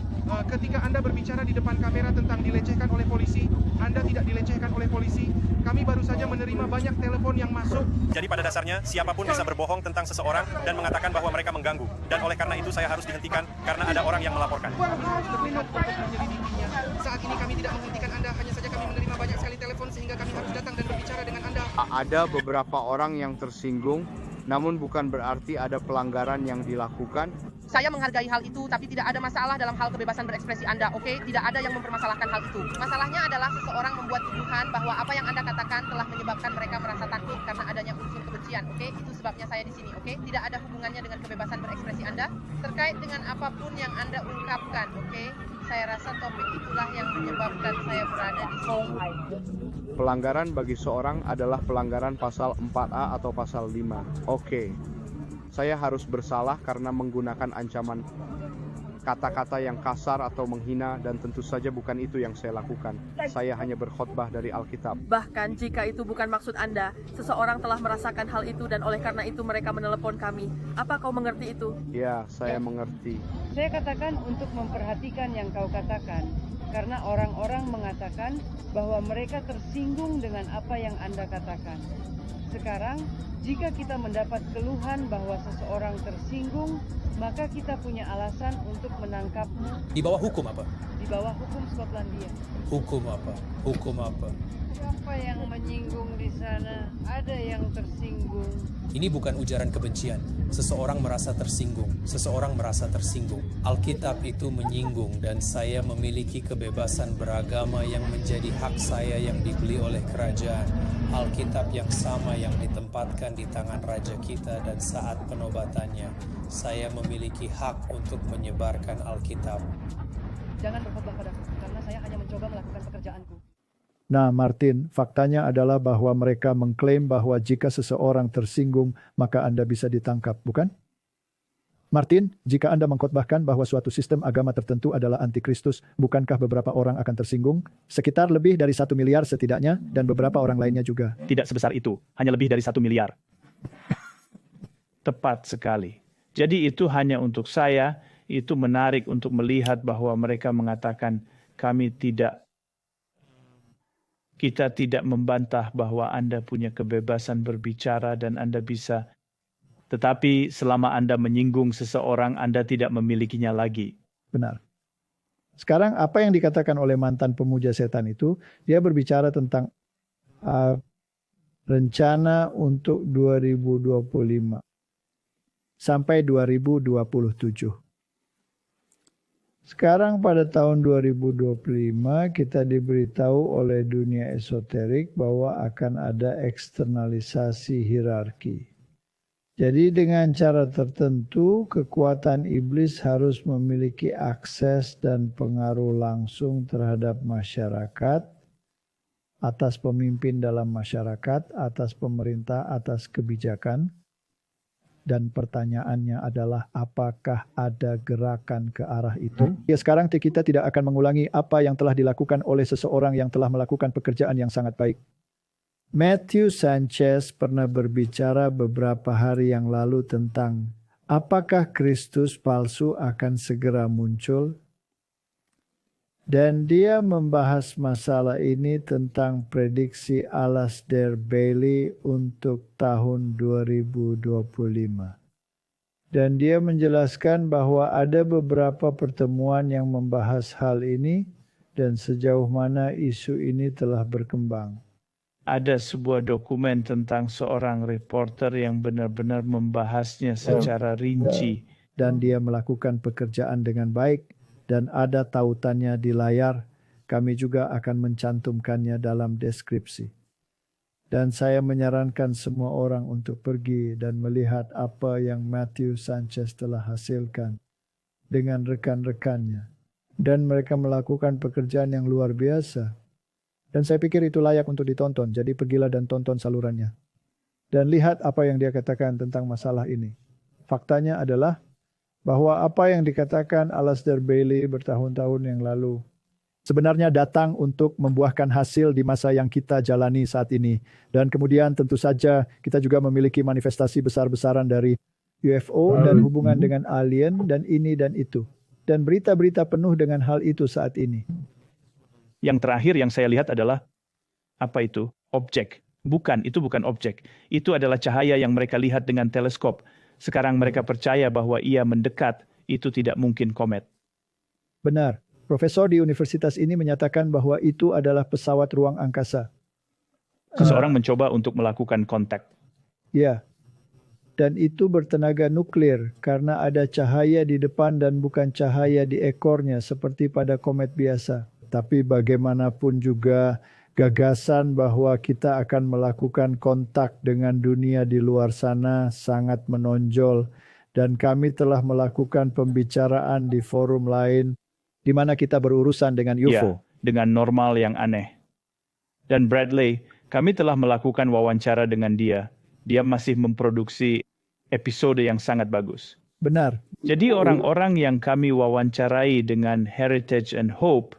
Ketika Anda berbicara di depan kamera tentang dilecehkan oleh polisi, Anda tidak dilecehkan oleh polisi. Kami baru saja menerima banyak telepon yang masuk. Jadi pada dasarnya siapapun bisa berbohong tentang seseorang dan mengatakan bahwa mereka mengganggu. Dan oleh karena itu saya harus dihentikan karena ada orang yang melaporkan. Harus terlihat untuk menyelidikinya. Saat ini kami tidak menghentikan Anda, hanya saja kami menerima banyak sekali telepon sehingga kami harus datang dan berbicara dengan Anda. Ada beberapa orang yang tersinggung, namun bukan berarti ada pelanggaran yang dilakukan. Saya menghargai hal itu, tapi tidak ada masalah dalam hal kebebasan berekspresi Anda, oke? Tidak ada yang mempermasalahkan hal itu. Masalahnya adalah seseorang membuat tuduhan bahwa apa yang Anda katakan telah menyebabkan mereka merasa takut karena adanya unsur kebencian, oke? Itu sebabnya saya di sini, oke? Tidak ada hubungannya dengan kebebasan berekspresi Anda, terkait dengan apapun yang Anda ungkapkan, oke? Saya rasa topik itulah yang menyebabkan saya berada di sini. Pelanggaran bagi seorang adalah pelanggaran pasal 4A atau pasal 5. Oke. Saya harus bersalah karena menggunakan ancaman kata-kata yang kasar atau menghina, dan tentu saja bukan itu yang saya lakukan. Saya hanya berkhotbah dari Alkitab. Bahkan jika itu bukan maksud Anda, seseorang telah merasakan hal itu dan oleh karena itu mereka menelepon kami. Apa kau mengerti itu? Ya, saya mengerti. Saya katakan untuk memperhatikan yang kau katakan, karena orang-orang mengatakan bahwa mereka tersinggung dengan apa yang Anda katakan. Sekarang, jika kita mendapat keluhan bahwa seseorang tersinggung, maka kita punya alasan untuk menangkapmu. Di bawah hukum apa? Di bawah hukum Skotlandia. Hukum apa? Hukum apa? Siapa yang menyinggung di sana? Ada yang tersinggung. Ini bukan ujaran kebencian. Seseorang merasa tersinggung. Seseorang merasa tersinggung. Alkitab itu menyinggung dan saya memiliki kebebasan beragama yang menjadi hak saya yang dibeli oleh kerajaan. Alkitab yang sama yang ditempatkan di tangan raja kita dan saat penobatannya. Saya memiliki hak untuk menyebarkan Alkitab. Jangan berkhotbah padaku, karena saya hanya mencoba melakukan pekerjaanku. Nah, Martin, faktanya adalah bahwa mereka mengklaim bahwa jika seseorang tersinggung, maka Anda bisa ditangkap, bukan? Martin, jika Anda mengkhotbahkan bahwa suatu sistem agama tertentu adalah antikristus, bukankah beberapa orang akan tersinggung? Sekitar lebih dari 1 miliar setidaknya, dan beberapa orang lainnya juga. Tidak sebesar itu, hanya lebih dari 1 miliar. Tepat sekali. Jadi itu hanya untuk saya, itu menarik untuk melihat bahwa mereka mengatakan kita tidak membantah bahwa Anda punya kebebasan berbicara dan Anda bisa, tetapi selama Anda menyinggung seseorang, Anda tidak memilikinya lagi. Benar. Sekarang apa yang dikatakan oleh mantan pemuja setan itu, dia berbicara tentang rencana untuk 2025 sampai 2027. Sekarang pada tahun 2025 kita diberitahu oleh dunia esoterik bahwa akan ada eksternalisasi hierarki. Jadi dengan cara tertentu kekuatan iblis harus memiliki akses dan pengaruh langsung terhadap masyarakat, atas pemimpin dalam masyarakat, atas pemerintah, atas kebijakan. Dan pertanyaannya adalah apakah ada gerakan ke arah itu? Ya, sekarang kita tidak akan mengulangi apa yang telah dilakukan oleh seseorang yang telah melakukan pekerjaan yang sangat baik. Matthew Sanchez pernah berbicara beberapa hari yang lalu tentang apakah Kristus palsu akan segera muncul? Dan dia membahas masalah ini tentang prediksi Alasdair Bailey untuk tahun 2025. Dan dia menjelaskan bahwa ada beberapa pertemuan yang membahas hal ini dan sejauh mana isu ini telah berkembang. Ada sebuah dokumen tentang seorang reporter yang benar-benar membahasnya secara rinci. Dan dia melakukan pekerjaan dengan baik. Dan ada tautannya di layar, kami juga akan mencantumkannya dalam deskripsi. Dan saya menyarankan semua orang untuk pergi dan melihat apa yang Matthew Sanchez telah hasilkan dengan rekan-rekannya. Dan mereka melakukan pekerjaan yang luar biasa. Dan saya pikir itu layak untuk ditonton, jadi pergilah dan tonton salurannya. Dan lihat apa yang dia katakan tentang masalah ini. Faktanya adalah bahwa apa yang dikatakan Alasdair Bailey bertahun-tahun yang lalu sebenarnya datang untuk membuahkan hasil di masa yang kita jalani saat ini. Dan kemudian tentu saja kita juga memiliki manifestasi besar-besaran dari UFO dan hubungan dengan alien dan ini dan itu. Dan berita-berita penuh dengan hal itu saat ini. Yang terakhir yang saya lihat adalah apa itu? Objek. Bukan, itu bukan objek. Itu adalah cahaya yang mereka lihat dengan teleskop. Sekarang mereka percaya bahwa ia mendekat, itu tidak mungkin komet. Benar. Profesor di universitas ini menyatakan bahwa itu adalah pesawat ruang angkasa. Seseorang mencoba untuk melakukan kontak. Ya. Dan itu bertenaga nuklir karena ada cahaya di depan dan bukan cahaya di ekornya seperti pada komet biasa. Tapi bagaimanapun juga gagasan bahwa kita akan melakukan kontak dengan dunia di luar sana sangat menonjol dan kami telah melakukan pembicaraan di forum lain di mana kita berurusan dengan UFO. Ya, dengan normal yang aneh. Dan Bradley, kami telah melakukan wawancara dengan dia. Dia masih memproduksi episode yang sangat bagus. Benar. Jadi orang-orang yang kami wawancarai dengan Heritage and Hope,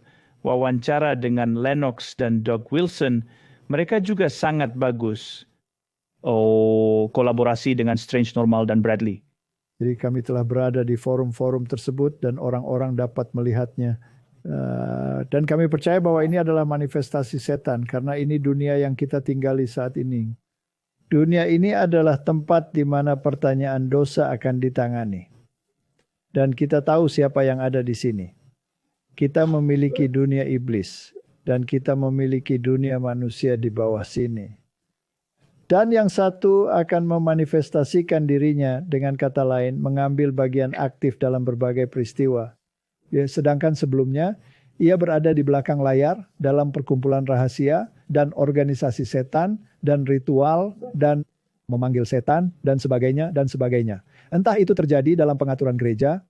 wawancara dengan Lennox dan Doug Wilson, mereka juga sangat bagus. Kolaborasi dengan Strange Normal dan Bradley. Jadi kami telah berada di forum-forum tersebut dan orang-orang dapat melihatnya. Dan kami percaya bahwa ini adalah manifestasi setan karena ini dunia yang kita tinggali saat ini. Dunia ini adalah tempat di mana pertanyaan dosa akan ditangani. Dan kita tahu siapa yang ada di sini. Kita memiliki dunia iblis. Dan kita memiliki dunia manusia di bawah sini. Dan yang satu akan memanifestasikan dirinya, dengan kata lain, mengambil bagian aktif dalam berbagai peristiwa. Ya, sedangkan sebelumnya, ia berada di belakang layar dalam perkumpulan rahasia dan organisasi setan dan ritual dan memanggil setan dan sebagainya dan sebagainya. Entah itu terjadi dalam pengaturan gereja,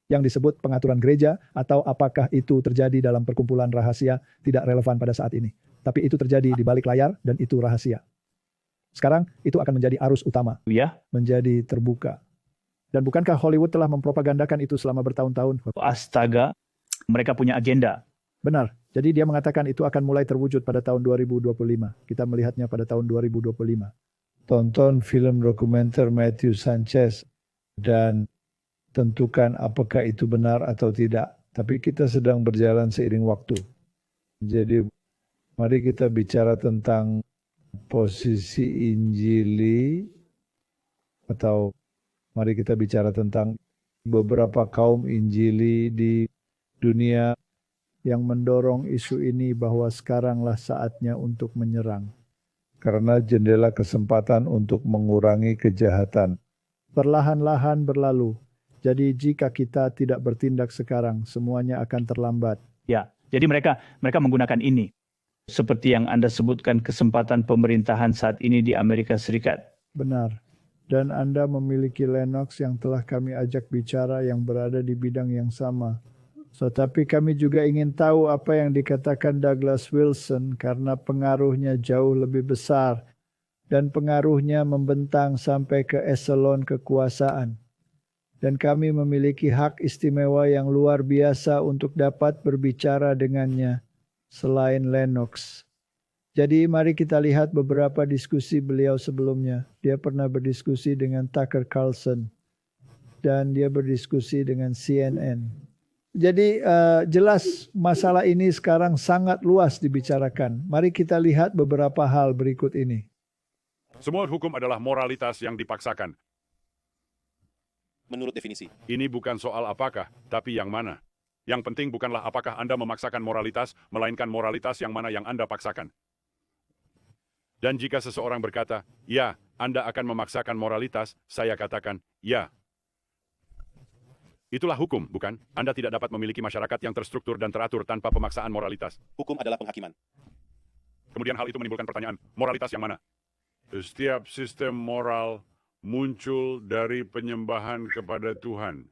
yang disebut pengaturan gereja, atau apakah itu terjadi dalam perkumpulan rahasia, tidak relevan pada saat ini. Tapi itu terjadi di balik layar dan itu rahasia. Sekarang itu akan menjadi arus utama, Ya, menjadi terbuka. Dan bukankah Hollywood telah mempropagandakan itu selama bertahun-tahun? astaga, mereka punya agenda. Benar. Jadi dia mengatakan itu akan mulai terwujud pada tahun 2025. Kita melihatnya pada tahun 2025. Tonton film dokumenter Matthew Sanchez dan tentukan apakah itu benar atau tidak. Tapi kita sedang berjalan seiring waktu. Jadi mari kita bicara tentang posisi Injili, atau mari kita bicara tentang beberapa kaum Injili di dunia yang mendorong isu ini bahwa sekaranglah saatnya untuk menyerang. Karena jendela kesempatan untuk mengurangi kejahatan perlahan-lahan berlalu. Jadi jika kita tidak bertindak sekarang, semuanya akan terlambat. Ya, jadi mereka menggunakan ini. Seperti yang Anda sebutkan, kesempatan pemerintahan saat ini di Amerika Serikat. Benar. Dan Anda memiliki Lennox yang telah kami ajak bicara yang berada di bidang yang sama. Tapi kami juga ingin tahu apa yang dikatakan Douglas Wilson karena pengaruhnya jauh lebih besar dan pengaruhnya membentang sampai ke eselon kekuasaan. Dan kami memiliki hak istimewa yang luar biasa untuk dapat berbicara dengannya selain Lennox. Jadi mari kita lihat beberapa diskusi beliau sebelumnya. Dia pernah berdiskusi dengan Tucker Carlson dan dia berdiskusi dengan CNN. Jadi jelas masalah ini sekarang sangat luas dibicarakan. Mari kita lihat beberapa hal berikut ini. Semua hukum adalah moralitas yang dipaksakan. Menurut definisi. Ini bukan soal apakah, tapi yang mana. Yang penting bukanlah apakah Anda memaksakan moralitas, melainkan moralitas yang mana yang Anda paksakan. Dan jika seseorang berkata, ya, Anda akan memaksakan moralitas, saya katakan, ya. Itulah hukum, bukan? Anda tidak dapat memiliki masyarakat yang terstruktur dan teratur tanpa pemaksaan moralitas. Hukum adalah penghakiman. Kemudian hal itu menimbulkan pertanyaan, moralitas yang mana? Setiap sistem moral muncul dari penyembahan kepada Tuhan.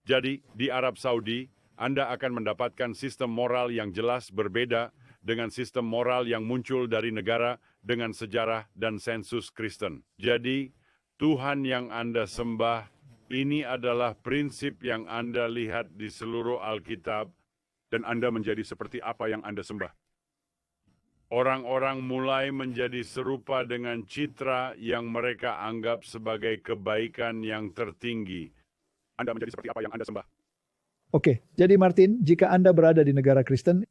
Jadi, di Arab Saudi, Anda akan mendapatkan sistem moral yang jelas berbeda dengan sistem moral yang muncul dari negara dengan sejarah dan sensus Kristen. Jadi, Tuhan yang Anda sembah, ini adalah prinsip yang Anda lihat di seluruh Alkitab, dan Anda menjadi seperti apa yang Anda sembah. Orang-orang mulai menjadi serupa dengan citra yang mereka anggap sebagai kebaikan yang tertinggi. Anda menjadi seperti apa yang Anda sembah. Oke, jadi Martin, jika Anda berada di negara Kristen,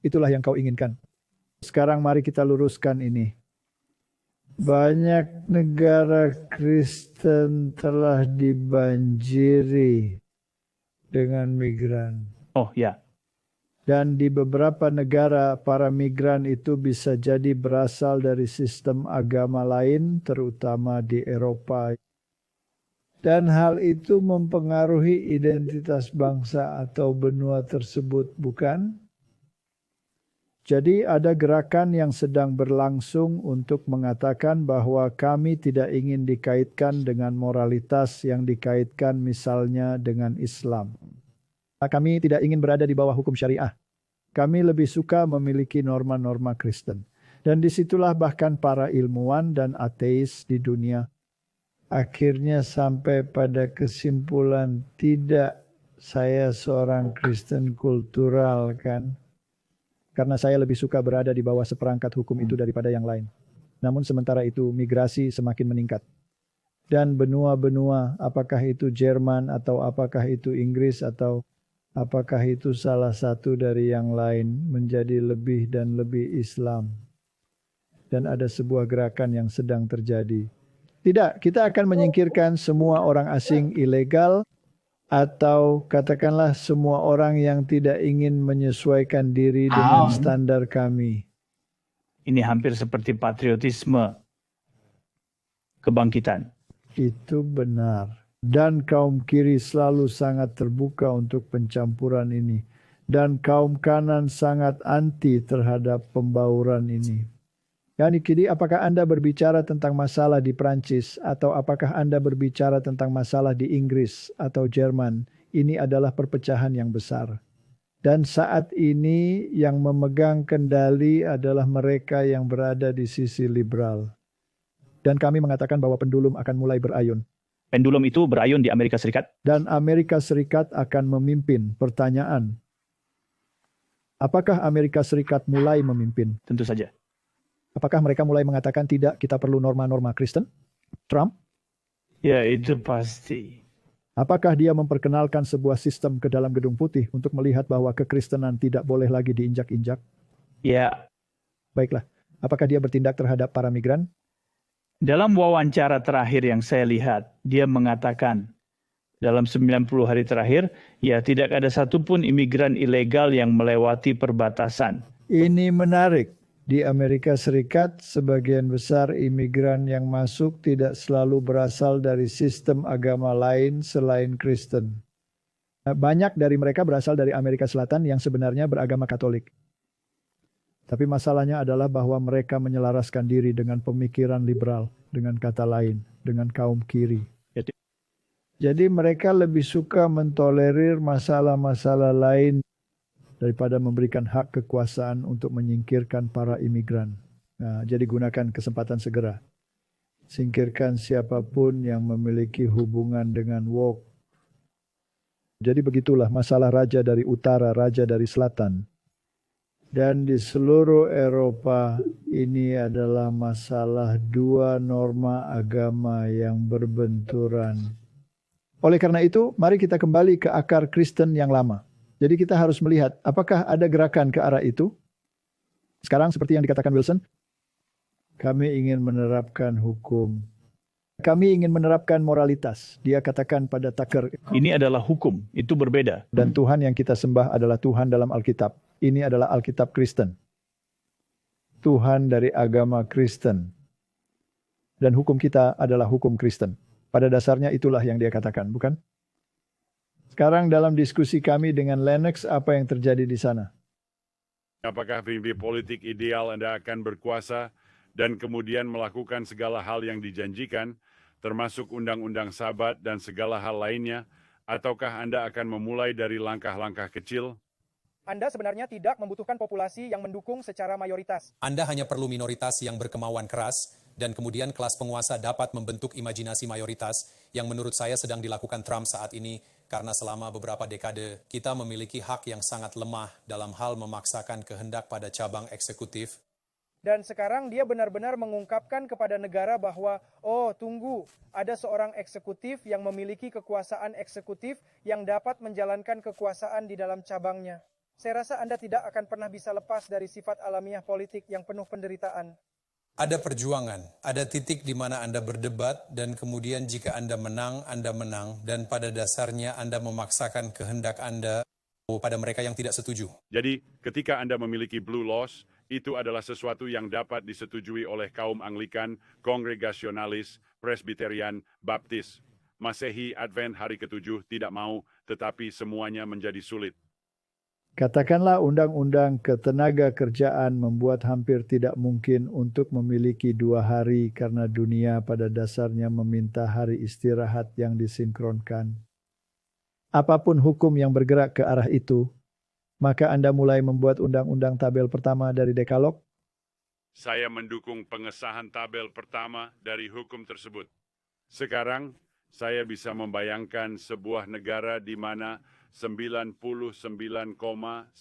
itulah yang kau inginkan. Sekarang mari kita luruskan ini. Banyak negara Kristen telah dibanjiri dengan migran. Oh ya. Dan di beberapa negara, para migran itu bisa jadi berasal dari sistem agama lain, terutama di Eropa. Dan hal itu mempengaruhi identitas bangsa atau benua tersebut, bukan? Jadi ada gerakan yang sedang berlangsung untuk mengatakan bahwa kami tidak ingin dikaitkan dengan moralitas yang dikaitkan misalnya dengan Islam. Kami tidak ingin berada di bawah hukum syariah. Kami lebih suka memiliki norma-norma Kristen. Dan disitulah bahkan para ilmuwan dan ateis di dunia akhirnya sampai pada kesimpulan, tidak, saya seorang Kristen kultural kan. Karena saya lebih suka berada di bawah seperangkat hukum itu daripada yang lain. Namun sementara itu migrasi semakin meningkat. Dan benua-benua, apakah itu Jerman atau apakah itu Inggris atau apakah itu salah satu dari yang lain, menjadi lebih dan lebih Islam. Dan ada sebuah gerakan yang sedang terjadi. Tidak, kita akan menyingkirkan semua orang asing ilegal atau katakanlah semua orang yang tidak ingin menyesuaikan diri dengan standar kami. Ini hampir seperti patriotisme kebangkitan. Itu benar. Dan kaum kiri selalu sangat terbuka untuk pencampuran ini. Dan kaum kanan sangat anti terhadap pembauran ini. Yani kini apakah Anda berbicara tentang masalah di Prancis atau apakah Anda berbicara tentang masalah di Inggris atau Jerman? Ini adalah perpecahan yang besar. Dan saat ini yang memegang kendali adalah mereka yang berada di sisi liberal. Dan kami mengatakan bahwa pendulum akan mulai berayun. Pendulum itu berayun di Amerika Serikat. Dan Amerika Serikat akan memimpin. Pertanyaan, apakah Amerika Serikat mulai memimpin? Tentu saja. Apakah mereka mulai mengatakan tidak, kita perlu norma-norma Kristen? Trump? Ya, itu pasti. Apakah dia memperkenalkan sebuah sistem ke dalam Gedung Putih untuk melihat bahwa kekristenan tidak boleh lagi diinjak-injak? Ya. Baiklah. Apakah dia bertindak terhadap para migran? Dalam wawancara terakhir yang saya lihat, dia mengatakan dalam 90 hari terakhir, ya tidak ada satupun imigran ilegal yang melewati perbatasan. Ini menarik. Di Amerika Serikat, sebagian besar imigran yang masuk tidak selalu berasal dari sistem agama lain selain Kristen. Banyak dari mereka berasal dari Amerika Selatan yang sebenarnya beragama Katolik. Tapi masalahnya adalah bahwa mereka menyelaraskan diri dengan pemikiran liberal, dengan kata lain, dengan kaum kiri. Jadi mereka lebih suka mentolerir masalah-masalah lain daripada memberikan hak kekuasaan untuk menyingkirkan para imigran. Nah, jadi gunakan kesempatan segera. Singkirkan siapapun yang memiliki hubungan dengan woke. Jadi begitulah masalah raja dari utara, raja dari selatan. Dan di seluruh Eropa ini adalah masalah dua norma agama yang berbenturan. Oleh karena itu, mari kita kembali ke akar Kristen yang lama. Jadi kita harus melihat apakah ada gerakan ke arah itu. Sekarang seperti yang dikatakan Wilson, kami ingin menerapkan hukum. Kami ingin menerapkan moralitas. Dia katakan pada Tucker. Ini adalah hukum, itu berbeda. Dan Tuhan yang kita sembah adalah Tuhan dalam Alkitab. Ini adalah Alkitab Kristen. Tuhan dari agama Kristen. Dan hukum kita adalah hukum Kristen. Pada dasarnya itulah yang dia katakan, bukan? Sekarang dalam diskusi kami dengan Lennox, apa yang terjadi di sana? Apakah mimpi politik ideal Anda akan berkuasa dan kemudian melakukan segala hal yang dijanjikan, termasuk undang-undang Sabat dan segala hal lainnya, ataukah Anda akan memulai dari langkah-langkah kecil? Anda sebenarnya tidak membutuhkan populasi yang mendukung secara mayoritas. Anda hanya perlu minoritas yang berkemauan keras, dan kemudian kelas penguasa dapat membentuk imajinasi mayoritas yang menurut saya sedang dilakukan Trump saat ini, karena selama beberapa dekade kita memiliki hak yang sangat lemah dalam hal memaksakan kehendak pada cabang eksekutif. Dan sekarang dia benar-benar mengungkapkan kepada negara bahwa, oh tunggu, ada seorang eksekutif yang memiliki kekuasaan eksekutif yang dapat menjalankan kekuasaan di dalam cabangnya. Saya rasa Anda tidak akan pernah bisa lepas dari sifat alamiah politik yang penuh penderitaan. Ada perjuangan, ada titik di mana Anda berdebat, dan kemudian jika Anda menang, dan pada dasarnya Anda memaksakan kehendak Anda pada mereka yang tidak setuju. Jadi, ketika Anda memiliki blue laws, itu adalah sesuatu yang dapat disetujui oleh kaum Anglikan, Kongregasionalis, Presbyterian, Baptis. Masehi, Advent, hari ke-7 tidak mau, tetapi semuanya menjadi sulit. Katakanlah undang-undang ketenaga kerjaan membuat hampir tidak mungkin untuk memiliki 2 hari karena dunia pada dasarnya meminta hari istirahat yang disinkronkan. Apapun hukum yang bergerak ke arah itu, maka Anda mulai membuat undang-undang tabel pertama dari Dekalog? Saya mendukung pengesahan tabel pertama dari hukum tersebut. Sekarang, saya bisa membayangkan sebuah negara di mana 99,9%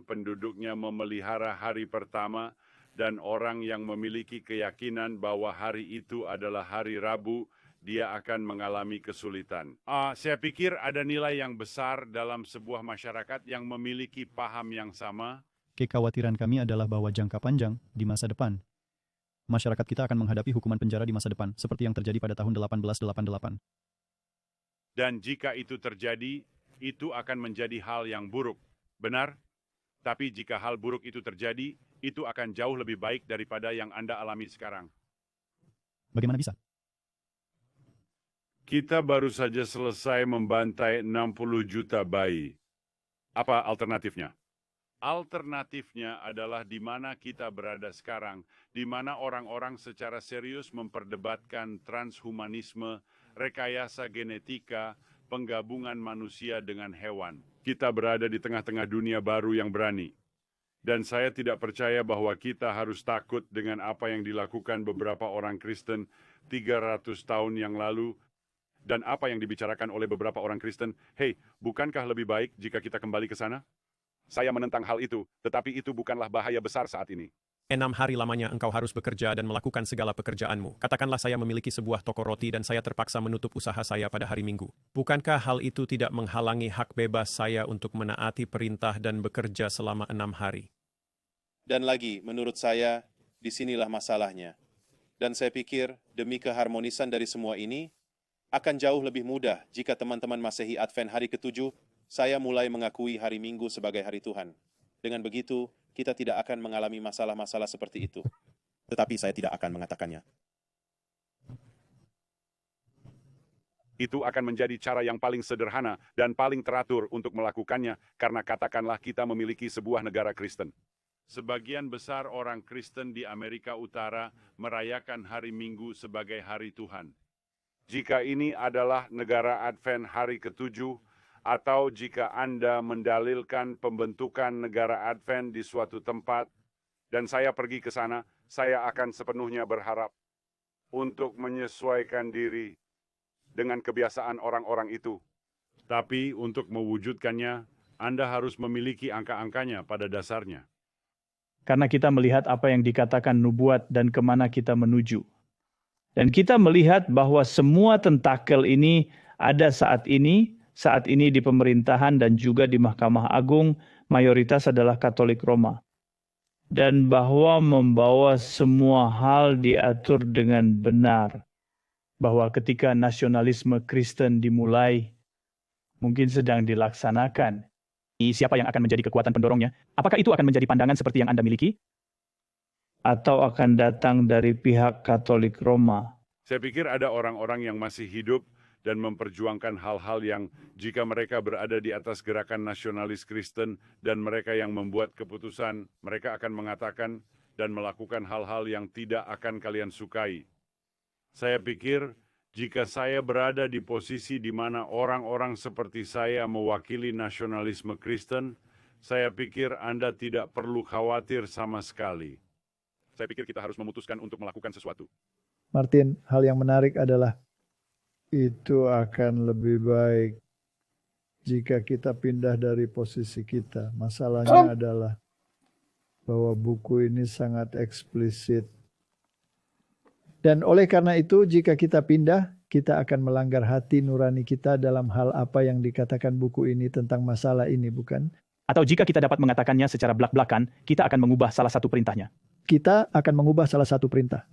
penduduknya memelihara hari pertama dan orang yang memiliki keyakinan bahwa hari itu adalah hari Rabu, dia akan mengalami kesulitan. Saya pikir ada nilai yang besar dalam sebuah masyarakat yang memiliki paham yang sama. Kekhawatiran kami adalah bahwa jangka panjang, di masa depan, masyarakat kita akan menghadapi hukuman penjara di masa depan, seperti yang terjadi pada tahun 1888. Dan jika itu terjadi, itu akan menjadi hal yang buruk. Benar? Tapi jika hal buruk itu terjadi, itu akan jauh lebih baik daripada yang Anda alami sekarang. Bagaimana bisa? Kita baru saja selesai membantai 60 juta bayi. Apa alternatifnya? Alternatifnya adalah di mana kita berada sekarang, di mana orang-orang secara serius memperdebatkan transhumanisme, rekayasa genetika, penggabungan manusia dengan hewan. Kita berada di tengah-tengah dunia baru yang berani. Dan saya tidak percaya bahwa kita harus takut dengan apa yang dilakukan beberapa orang Kristen 300 tahun yang lalu, dan apa yang dibicarakan oleh beberapa orang Kristen. Hei, bukankah lebih baik jika kita kembali ke sana? Saya menentang hal itu, tetapi itu bukanlah bahaya besar saat ini. 6 hari lamanya engkau harus bekerja dan melakukan segala pekerjaanmu. Katakanlah saya memiliki sebuah toko roti dan saya terpaksa menutup usaha saya pada hari Minggu. Bukankah hal itu tidak menghalangi hak bebas saya untuk menaati perintah dan bekerja selama 6 hari? Dan lagi, menurut saya, disinilah masalahnya. Dan saya pikir, demi keharmonisan dari semua ini, akan jauh lebih mudah jika teman-teman Masehi Advent hari ke-7, saya mulai mengakui hari Minggu sebagai hari Tuhan. Dengan begitu, kita tidak akan mengalami masalah-masalah seperti itu. Tetapi saya tidak akan mengatakannya. Itu akan menjadi cara yang paling sederhana dan paling teratur untuk melakukannya, karena katakanlah kita memiliki sebuah negara Kristen. Sebagian besar orang Kristen di Amerika Utara merayakan hari Minggu sebagai hari Tuhan. Jika ini adalah negara Advent hari ke-7, atau jika Anda mendalilkan pembentukan negara Advent di suatu tempat, dan saya pergi ke sana, saya akan sepenuhnya berharap untuk menyesuaikan diri dengan kebiasaan orang-orang itu. Tapi untuk mewujudkannya, Anda harus memiliki angka-angkanya pada dasarnya. Karena kita melihat apa yang dikatakan nubuat dan kemana kita menuju. Dan kita melihat bahwa semua tentakel ini ada saat ini di pemerintahan dan juga di Mahkamah Agung, mayoritas adalah Katolik Roma. Dan bahwa membawa semua hal diatur dengan benar. Bahwa ketika nasionalisme Kristen dimulai, mungkin sedang dilaksanakan. Siapa yang akan menjadi kekuatan pendorongnya? Apakah itu akan menjadi pandangan seperti yang Anda miliki? Atau akan datang dari pihak Katolik Roma? Saya pikir ada orang-orang yang masih hidup dan memperjuangkan hal-hal yang jika mereka berada di atas gerakan nasionalis Kristen dan mereka yang membuat keputusan, mereka akan mengatakan dan melakukan hal-hal yang tidak akan kalian sukai. Saya pikir jika saya berada di posisi di mana orang-orang seperti saya mewakili nasionalisme Kristen, saya pikir Anda tidak perlu khawatir sama sekali. Saya pikir kita harus memutuskan untuk melakukan sesuatu. Martin, hal yang menarik adalah itu akan lebih baik jika kita pindah dari posisi kita. Masalahnya adalah bahwa buku ini sangat eksplisit. Dan oleh karena itu, jika kita pindah, kita akan melanggar hati nurani kita dalam hal apa yang dikatakan buku ini tentang masalah ini, bukan? Atau jika kita dapat mengatakannya secara belak-belakan, kita akan mengubah salah satu perintahnya. Kita akan mengubah salah satu perintah.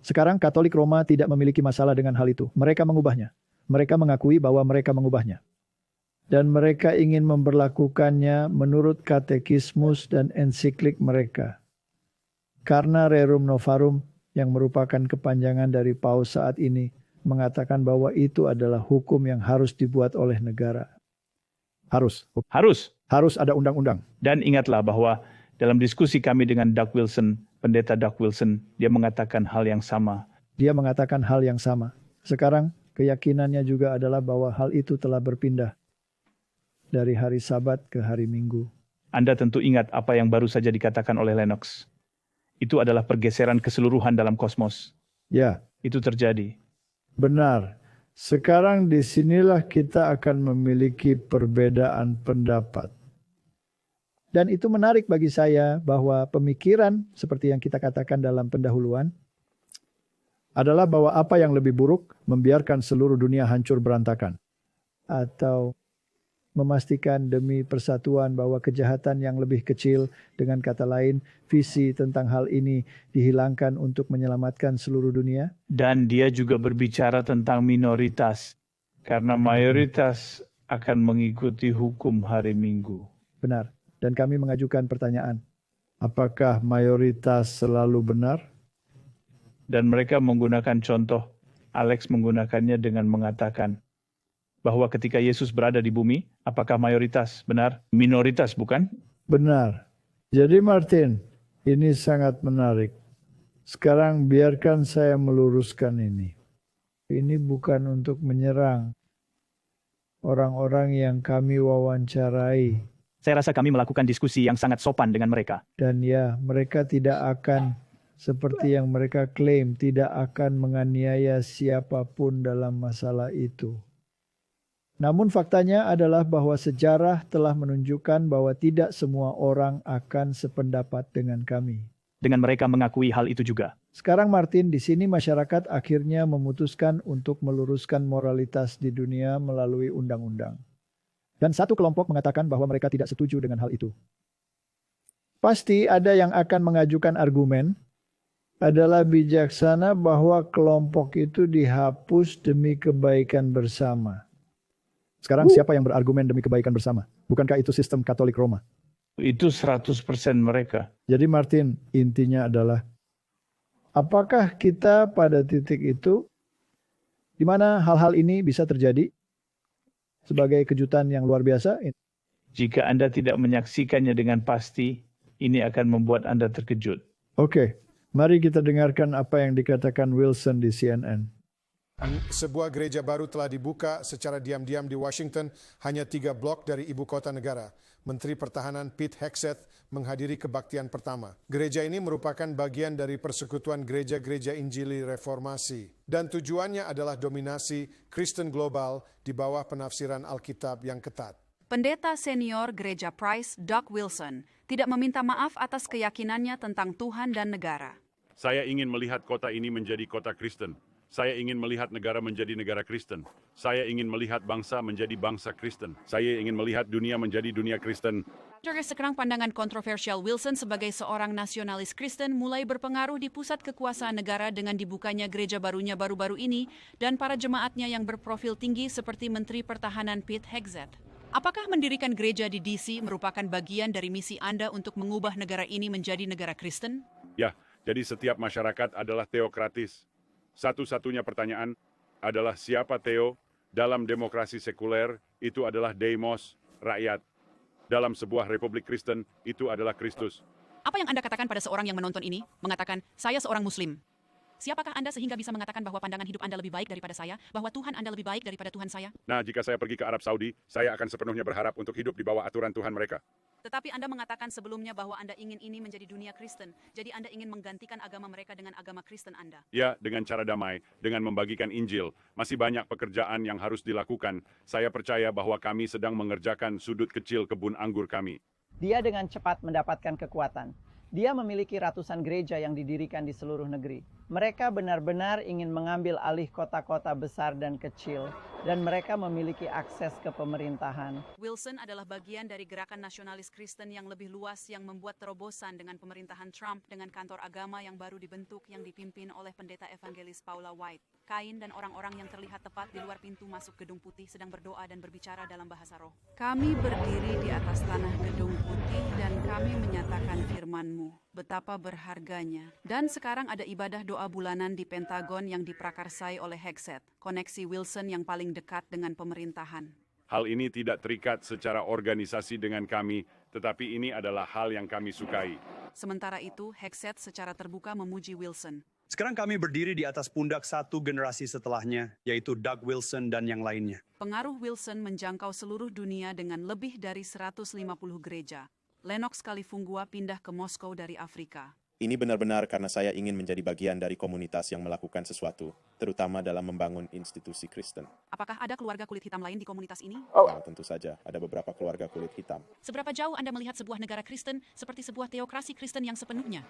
Sekarang Katolik Roma tidak memiliki masalah dengan hal itu. Mereka mengubahnya. Mereka mengakui bahwa mereka mengubahnya. Dan mereka ingin memberlakukannya menurut katekismus dan ensiklik mereka. Karena Rerum Novarum, yang merupakan kepanjangan dari Paus saat ini, mengatakan bahwa itu adalah hukum yang harus dibuat oleh negara. Harus ada undang-undang. Dan ingatlah bahwa dalam diskusi kami dengan Doug Wilson, Pendeta Doug Wilson, dia mengatakan hal yang sama. Dia mengatakan hal yang sama. Sekarang keyakinannya juga adalah bahwa hal itu telah berpindah dari hari Sabat ke hari Minggu. Anda tentu ingat apa yang baru saja dikatakan oleh Lennox. Itu adalah pergeseran keseluruhan dalam kosmos. Ya, itu terjadi. Benar. Sekarang disinilah kita akan memiliki perbedaan pendapat. Dan itu menarik bagi saya bahwa pemikiran seperti yang kita katakan dalam pendahuluan adalah bahwa apa yang lebih buruk membiarkan seluruh dunia hancur berantakan. Atau memastikan demi persatuan bahwa kejahatan yang lebih kecil, dengan kata lain, visi tentang hal ini dihilangkan untuk menyelamatkan seluruh dunia. Dan dia juga berbicara tentang minoritas. Karena mayoritas akan mengikuti hukum hari Minggu. Benar. Dan kami mengajukan pertanyaan, apakah mayoritas selalu benar? Dan mereka menggunakan contoh, Alex menggunakannya dengan mengatakan bahwa ketika Yesus berada di bumi, apakah mayoritas benar? Minoritas, bukan? Benar. Jadi Martin, ini sangat menarik. Sekarang biarkan saya meluruskan ini. Ini bukan untuk menyerang orang-orang yang kami wawancarai. Saya rasa kami melakukan diskusi yang sangat sopan dengan mereka. Dan ya, mereka tidak akan seperti yang mereka klaim, tidak akan menganiaya siapapun dalam masalah itu. Namun faktanya adalah bahwa sejarah telah menunjukkan bahwa tidak semua orang akan sependapat dengan kami. Dengan mereka mengakui hal itu juga. Sekarang Martin, di sini masyarakat akhirnya memutuskan untuk meluruskan moralitas di dunia melalui undang-undang. Dan satu kelompok mengatakan bahwa mereka tidak setuju dengan hal itu. Pasti ada yang akan mengajukan argumen, adalah bijaksana bahwa kelompok itu dihapus demi kebaikan bersama. Sekarang siapa yang berargumen demi kebaikan bersama? Bukankah itu sistem Katolik Roma? Itu 100% mereka. Jadi Martin, intinya adalah, apakah kita pada titik itu, di mana hal-hal ini bisa terjadi sebagai kejutan yang luar biasa? Jika Anda tidak menyaksikannya dengan pasti, ini akan membuat Anda terkejut. Oke, mari kita dengarkan apa yang dikatakan Wilson di CNN. Sebuah gereja baru telah dibuka secara diam-diam di Washington, hanya 3 blok dari ibu kota negara. Menteri Pertahanan Pete Hegseth menghadiri kebaktian pertama. Gereja ini merupakan bagian dari persekutuan gereja-gereja Injili Reformasi. Dan tujuannya adalah dominasi Kristen global di bawah penafsiran Alkitab yang ketat. Pendeta senior Gereja Price, Doug Wilson, tidak meminta maaf atas keyakinannya tentang Tuhan dan negara. Saya ingin melihat kota ini menjadi kota Kristen. Saya ingin melihat negara menjadi negara Kristen. Saya ingin melihat bangsa menjadi bangsa Kristen. Saya ingin melihat dunia menjadi dunia Kristen. Sekarang pandangan kontroversial Wilson sebagai seorang nasionalis Kristen mulai berpengaruh di pusat kekuasaan negara dengan dibukanya gereja barunya baru-baru ini dan para jemaatnya yang berprofil tinggi seperti Menteri Pertahanan Pete Hegseth. Apakah mendirikan gereja di DC merupakan bagian dari misi Anda untuk mengubah negara ini menjadi negara Kristen? Ya, jadi setiap masyarakat adalah teokratis. Satu-satunya pertanyaan adalah siapa Theo? Dalam demokrasi sekuler, itu adalah demos, rakyat. Dalam sebuah republik Kristen, itu adalah Kristus. Apa yang Anda katakan pada seorang yang menonton ini, mengatakan, saya seorang Muslim? Siapakah Anda sehingga bisa mengatakan bahwa pandangan hidup Anda lebih baik daripada saya, bahwa Tuhan Anda lebih baik daripada Tuhan saya? Nah, jika saya pergi ke Arab Saudi, saya akan sepenuhnya berharap untuk hidup di bawah aturan Tuhan mereka. Tetapi Anda mengatakan sebelumnya bahwa Anda ingin ini menjadi dunia Kristen, jadi Anda ingin menggantikan agama mereka dengan agama Kristen Anda. Ya, dengan cara damai, dengan membagikan Injil. Masih banyak pekerjaan yang harus dilakukan. Saya percaya bahwa kami sedang mengerjakan sudut kecil kebun anggur kami. Dia dengan cepat mendapatkan kekuatan. Dia memiliki ratusan gereja yang didirikan di seluruh negeri. Mereka benar-benar ingin mengambil alih kota-kota besar dan kecil, dan mereka memiliki akses ke pemerintahan. Wilson adalah bagian dari gerakan nasionalis Kristen yang lebih luas yang membuat terobosan dengan pemerintahan Trump dengan kantor agama yang baru dibentuk yang dipimpin oleh pendeta evangelis Paula White. Kain dan orang-orang yang terlihat tepat di luar pintu masuk Gedung Putih sedang berdoa dan berbicara dalam bahasa roh. Kami berdiri di atas tanah Gedung Putih dan kami menyatakan firman-Mu. Betapa berharganya. Dan sekarang ada ibadah doa bulanan di Pentagon yang diprakarsai oleh Hegseth, koneksi Wilson yang paling dekat dengan pemerintahan. Hal ini tidak terikat secara organisasi dengan kami, tetapi ini adalah hal yang kami sukai. Sementara itu, Hegseth secara terbuka memuji Wilson. Sekarang kami berdiri di atas pundak satu generasi setelahnya, yaitu Doug Wilson dan yang lainnya. Pengaruh Wilson menjangkau seluruh dunia dengan lebih dari 150 gereja. Lennox Kalifungua pindah ke Moskow dari Afrika. Ini benar-benar karena saya ingin menjadi bagian dari komunitas yang melakukan sesuatu, terutama dalam membangun institusi Kristen. Apakah ada keluarga kulit hitam lain di komunitas ini? Nah, tentu saja, ada beberapa keluarga kulit hitam. Seberapa jauh Anda melihat sebuah negara Kristen seperti sebuah teokrasi Kristen yang sepenuhnya?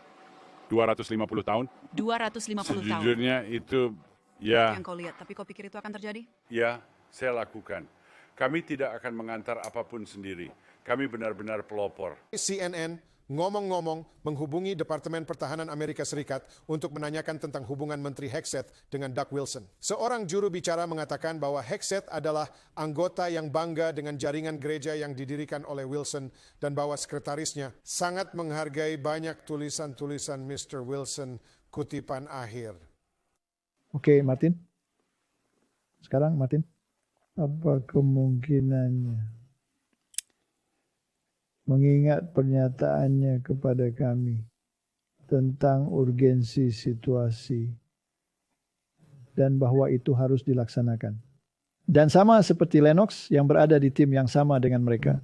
250 tahun? 250 tahun. Sejujurnya itu, ya... Yang kau lihat, tapi kau pikir itu akan terjadi? Ya, saya lakukan. Kami tidak akan mengantar apapun sendiri. Kami benar-benar pelopor. CNN, ngomong-ngomong menghubungi Departemen Pertahanan Amerika Serikat untuk menanyakan tentang hubungan Menteri Hegseth dengan Doug Wilson. Seorang juru bicara mengatakan bahwa Hegseth adalah anggota yang bangga dengan jaringan gereja yang didirikan oleh Wilson dan bahwa sekretarisnya sangat menghargai banyak tulisan-tulisan Mr. Wilson, kutipan akhir. Oke, Martin. Sekarang, Martin. Apa kemungkinannya? Mengingat pernyataannya kepada kami tentang urgensi situasi dan bahwa itu harus dilaksanakan. Dan sama seperti Lennox yang berada di tim yang sama dengan mereka.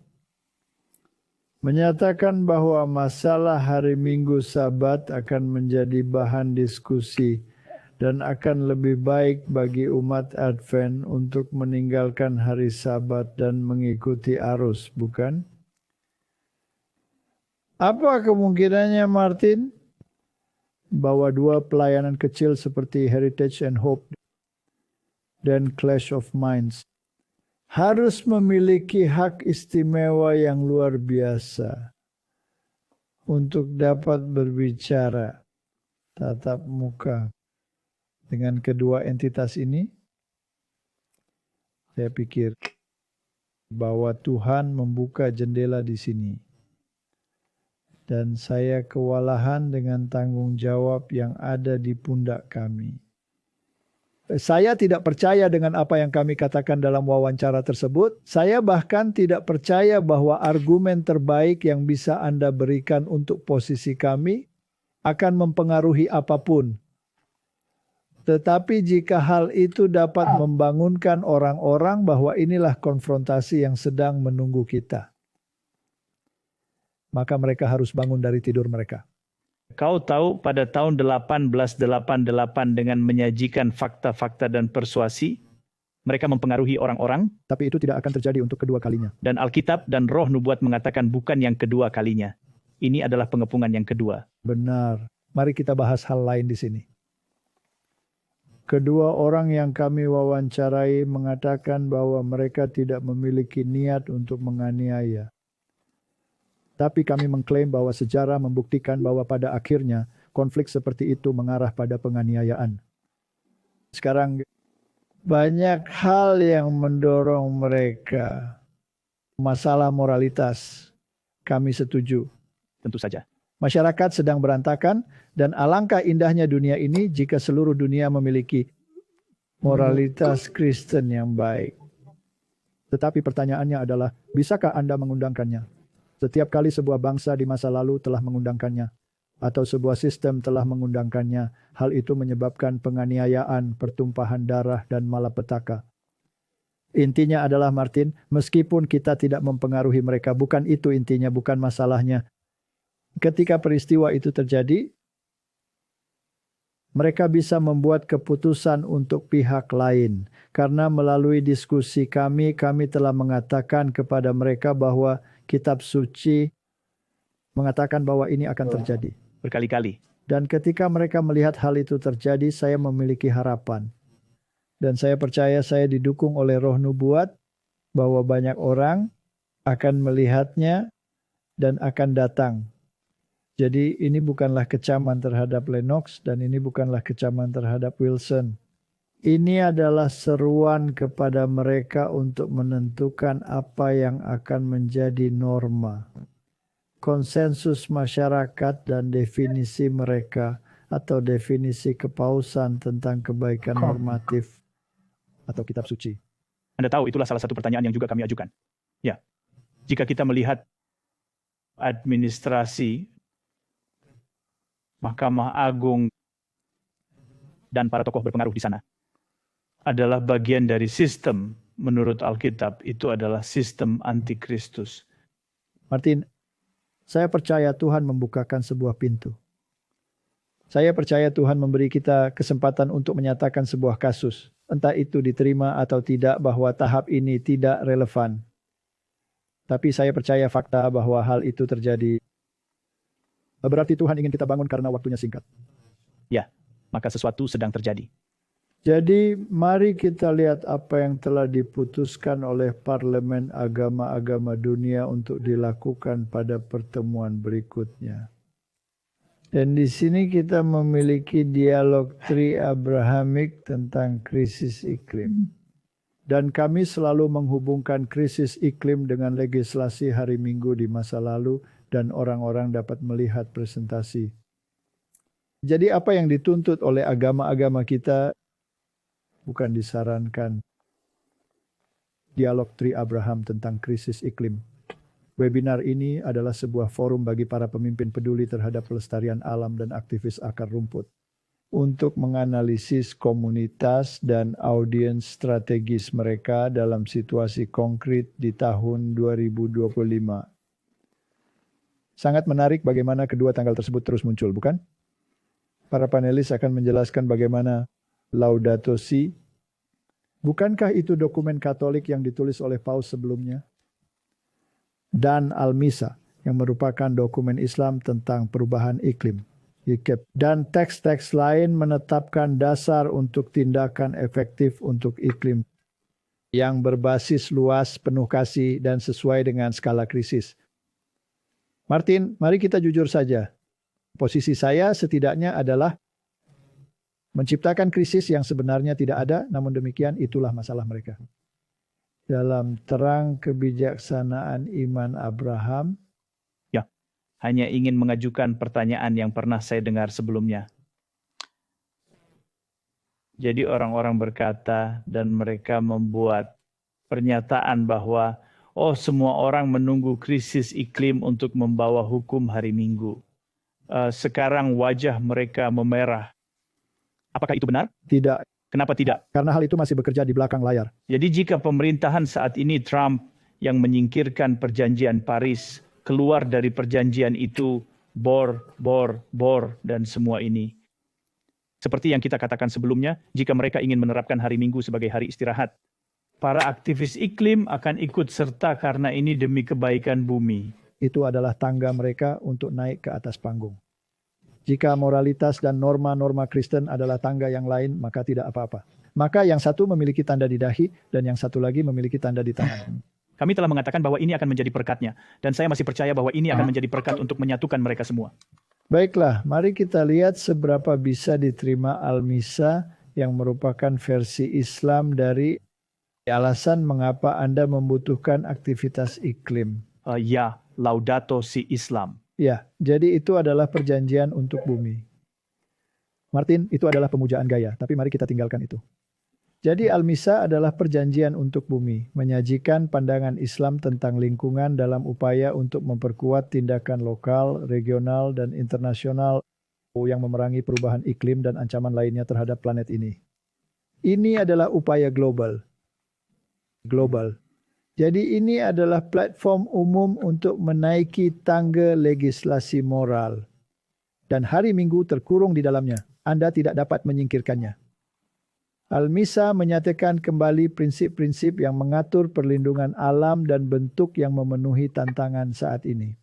Menyatakan bahwa masalah hari Minggu Sabat akan menjadi bahan diskusi dan akan lebih baik bagi umat Advent untuk meninggalkan hari Sabat dan mengikuti arus, bukan? Apa kemungkinannya, Martin, bahwa dua pelayanan kecil seperti Heritage and Hope dan Clash of Minds harus memiliki hak istimewa yang luar biasa untuk dapat berbicara tatap muka dengan kedua entitas ini? Saya pikir bahwa Tuhan membuka jendela di sini. Dan saya kewalahan dengan tanggung jawab yang ada di pundak kami. Saya tidak percaya dengan apa yang kami katakan dalam wawancara tersebut. Saya bahkan tidak percaya bahwa argumen terbaik yang bisa Anda berikan untuk posisi kami akan mempengaruhi apapun. Tetapi jika hal itu dapat membangunkan orang-orang bahwa inilah konfrontasi yang sedang menunggu kita, maka mereka harus bangun dari tidur mereka. Kau tahu pada tahun 1888 dengan menyajikan fakta-fakta dan persuasi, mereka mempengaruhi orang-orang. Tapi itu tidak akan terjadi untuk kedua kalinya. Dan Alkitab dan Roh Nubuat mengatakan bukan yang kedua kalinya. Ini adalah pengepungan yang kedua. Benar. Mari kita bahas hal lain di sini. Kedua orang yang kami wawancarai mengatakan bahwa mereka tidak memiliki niat untuk menganiaya. Tapi kami mengklaim bahwa sejarah membuktikan bahwa pada akhirnya konflik seperti itu mengarah pada penganiayaan. Sekarang banyak hal yang mendorong mereka. Masalah moralitas, kami setuju. Tentu saja. Masyarakat sedang berantakan dan alangkah indahnya dunia ini jika seluruh dunia memiliki moralitas Kristen yang baik. Tetapi pertanyaannya adalah, bisakah Anda mengundangkannya? Setiap kali sebuah bangsa di masa lalu telah mengundangkannya, atau sebuah sistem telah mengundangkannya, hal itu menyebabkan penganiayaan, pertumpahan darah, dan malapetaka. Intinya adalah, Martin, meskipun kita tidak mempengaruhi mereka, bukan itu intinya, bukan masalahnya. Ketika peristiwa itu terjadi, mereka bisa membuat keputusan untuk pihak lain. Karena melalui diskusi kami telah mengatakan kepada mereka bahwa Kitab Suci mengatakan bahwa ini akan terjadi. Berkali-kali. Dan ketika mereka melihat hal itu terjadi, saya memiliki harapan. Dan saya percaya saya didukung oleh Roh Nubuat bahwa banyak orang akan melihatnya dan akan datang. Jadi ini bukanlah kecaman terhadap Lennox dan ini bukanlah kecaman terhadap Wilson. Ini adalah seruan kepada mereka untuk menentukan apa yang akan menjadi norma. Konsensus masyarakat dan definisi mereka atau definisi kepausan tentang kebaikan normatif atau kitab suci. Anda tahu itulah salah satu pertanyaan yang juga kami ajukan. Ya, jika kita melihat administrasi Mahkamah Agung dan para tokoh berpengaruh di sana adalah bagian dari sistem, menurut Alkitab, itu adalah sistem antikristus. Martin, saya percaya Tuhan membukakan sebuah pintu. Saya percaya Tuhan memberi kita kesempatan untuk menyatakan sebuah kasus. Entah itu diterima atau tidak, bahwa tahap ini tidak relevan. Tapi saya percaya fakta bahwa hal itu terjadi. Berarti Tuhan ingin kita bangun karena waktunya singkat. Ya, maka sesuatu sedang terjadi. Jadi mari kita lihat apa yang telah diputuskan oleh parlemen agama-agama dunia untuk dilakukan pada pertemuan berikutnya. Dan di sini kita memiliki dialog tri-Abrahamic tentang krisis iklim. Dan kami selalu menghubungkan krisis iklim dengan legislasi hari Minggu di masa lalu dan orang-orang dapat melihat presentasi. Jadi apa yang dituntut oleh agama-agama kita bukan disarankan dialog tri-Abraham tentang krisis iklim. Webinar ini adalah sebuah forum bagi para pemimpin peduli terhadap pelestarian alam dan aktivis akar rumput untuk menganalisis komunitas dan audiens strategis mereka dalam situasi konkret di tahun 2025. Sangat menarik bagaimana kedua tanggal tersebut terus muncul, bukan? Para panelis akan menjelaskan bagaimana Laudato Si. Bukankah itu dokumen Katolik yang ditulis oleh Paus sebelumnya? Dan Al-Misa yang merupakan dokumen Islam tentang perubahan iklim. Dan teks-teks lain menetapkan dasar untuk tindakan efektif untuk iklim yang berbasis luas, penuh kasih, dan sesuai dengan skala krisis. Martin, mari kita jujur saja. Posisi saya setidaknya adalah menciptakan krisis yang sebenarnya tidak ada, namun demikian itulah masalah mereka. Dalam terang kebijaksanaan iman Abraham. Ya, hanya ingin mengajukan pertanyaan yang pernah saya dengar sebelumnya. Jadi orang-orang berkata dan mereka membuat pernyataan bahwa semua orang menunggu krisis iklim untuk membawa hukum hari Minggu. Sekarang wajah mereka memerah. Apakah itu benar? Tidak. Kenapa tidak? Karena hal itu masih bekerja di belakang layar. Jadi jika pemerintahan saat ini Trump yang menyingkirkan perjanjian Paris, keluar dari perjanjian itu, bor, dan semua ini. Seperti yang kita katakan sebelumnya, jika mereka ingin menerapkan hari Minggu sebagai hari istirahat, para aktivis iklim akan ikut serta karena ini demi kebaikan bumi. Itu adalah tangga mereka untuk naik ke atas panggung. Jika moralitas dan norma-norma Kristen adalah tangga yang lain, maka tidak apa-apa. Maka yang satu memiliki tanda di dahi, dan yang satu lagi memiliki tanda di tangan. Kami telah mengatakan bahwa ini akan menjadi perkatnya, dan saya masih percaya bahwa ini akan menjadi perkat untuk menyatukan mereka semua. Baiklah, mari kita lihat seberapa bisa diterima Al-Misa yang merupakan versi Islam dari alasan mengapa Anda membutuhkan aktivitas iklim. Ya, Laudato Si Islam. Ya, jadi itu adalah perjanjian untuk bumi. Martin, itu adalah pemujaan gaya, tapi mari kita tinggalkan itu. Jadi Al-Misa adalah perjanjian untuk bumi, menyajikan pandangan Islam tentang lingkungan dalam upaya untuk memperkuat tindakan lokal, regional, dan internasional yang memerangi perubahan iklim dan ancaman lainnya terhadap planet ini. Ini adalah upaya global. Jadi ini adalah platform umum untuk menaiki tangga legislasi moral. Dan hari Minggu terkurung di dalamnya. Anda tidak dapat menyingkirkannya. Al-Misa menyatakan kembali prinsip-prinsip yang mengatur perlindungan alam dan bentuk yang memenuhi tantangan saat ini.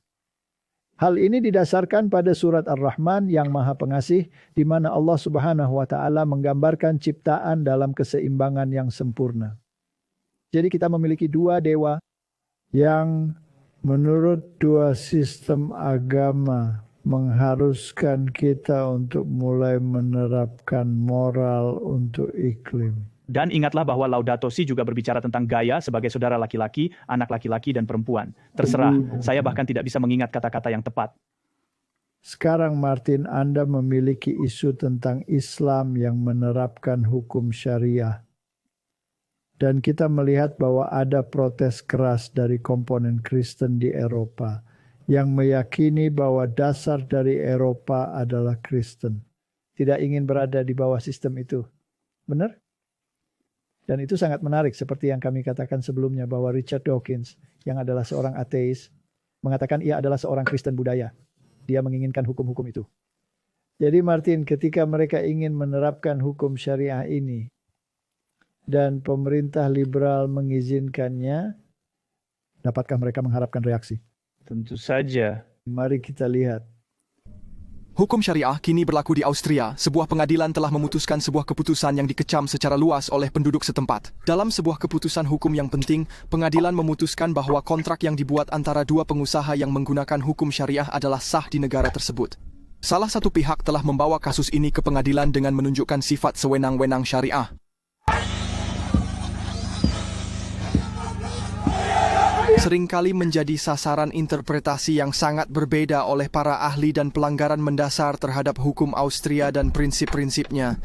Hal ini didasarkan pada surat Ar-Rahman yang Maha Pengasih, di mana Allah Subhanahu wa Ta'ala menggambarkan ciptaan dalam keseimbangan yang sempurna. Jadi kita memiliki dua dewa yang menurut dua sistem agama mengharuskan kita untuk mulai menerapkan moral untuk iklim. Dan ingatlah bahwa Laudato Si juga berbicara tentang Gaia sebagai saudara laki-laki, anak laki-laki, dan perempuan. Terserah, saya bahkan tidak bisa mengingat kata-kata yang tepat. Sekarang Martin, Anda memiliki isu tentang Islam yang menerapkan hukum syariah. Dan kita melihat bahwa ada protes keras dari komponen Kristen di Eropa yang meyakini bahwa dasar dari Eropa adalah Kristen. Tidak ingin berada di bawah sistem itu. Benar? Dan itu sangat menarik seperti yang kami katakan sebelumnya bahwa Richard Dawkins yang adalah seorang ateis mengatakan ia adalah seorang Kristen budaya. Dia menginginkan hukum-hukum itu. Jadi Martin, ketika mereka ingin menerapkan hukum syariah ini, dan pemerintah liberal mengizinkannya, dapatkah mereka mengharapkan reaksi? Tentu saja. Mari kita lihat. Hukum syariah kini berlaku di Austria. Sebuah pengadilan telah memutuskan sebuah keputusan yang dikecam secara luas oleh penduduk setempat. Dalam sebuah keputusan hukum yang penting, pengadilan memutuskan bahwa kontrak yang dibuat antara dua pengusaha yang menggunakan hukum syariah adalah sah di negara tersebut. Salah satu pihak telah membawa kasus ini ke pengadilan dengan menunjukkan sifat sewenang-wenang syariah. Seringkali menjadi sasaran interpretasi yang sangat berbeda oleh para ahli dan pelanggaran mendasar terhadap hukum Austria dan prinsip-prinsipnya.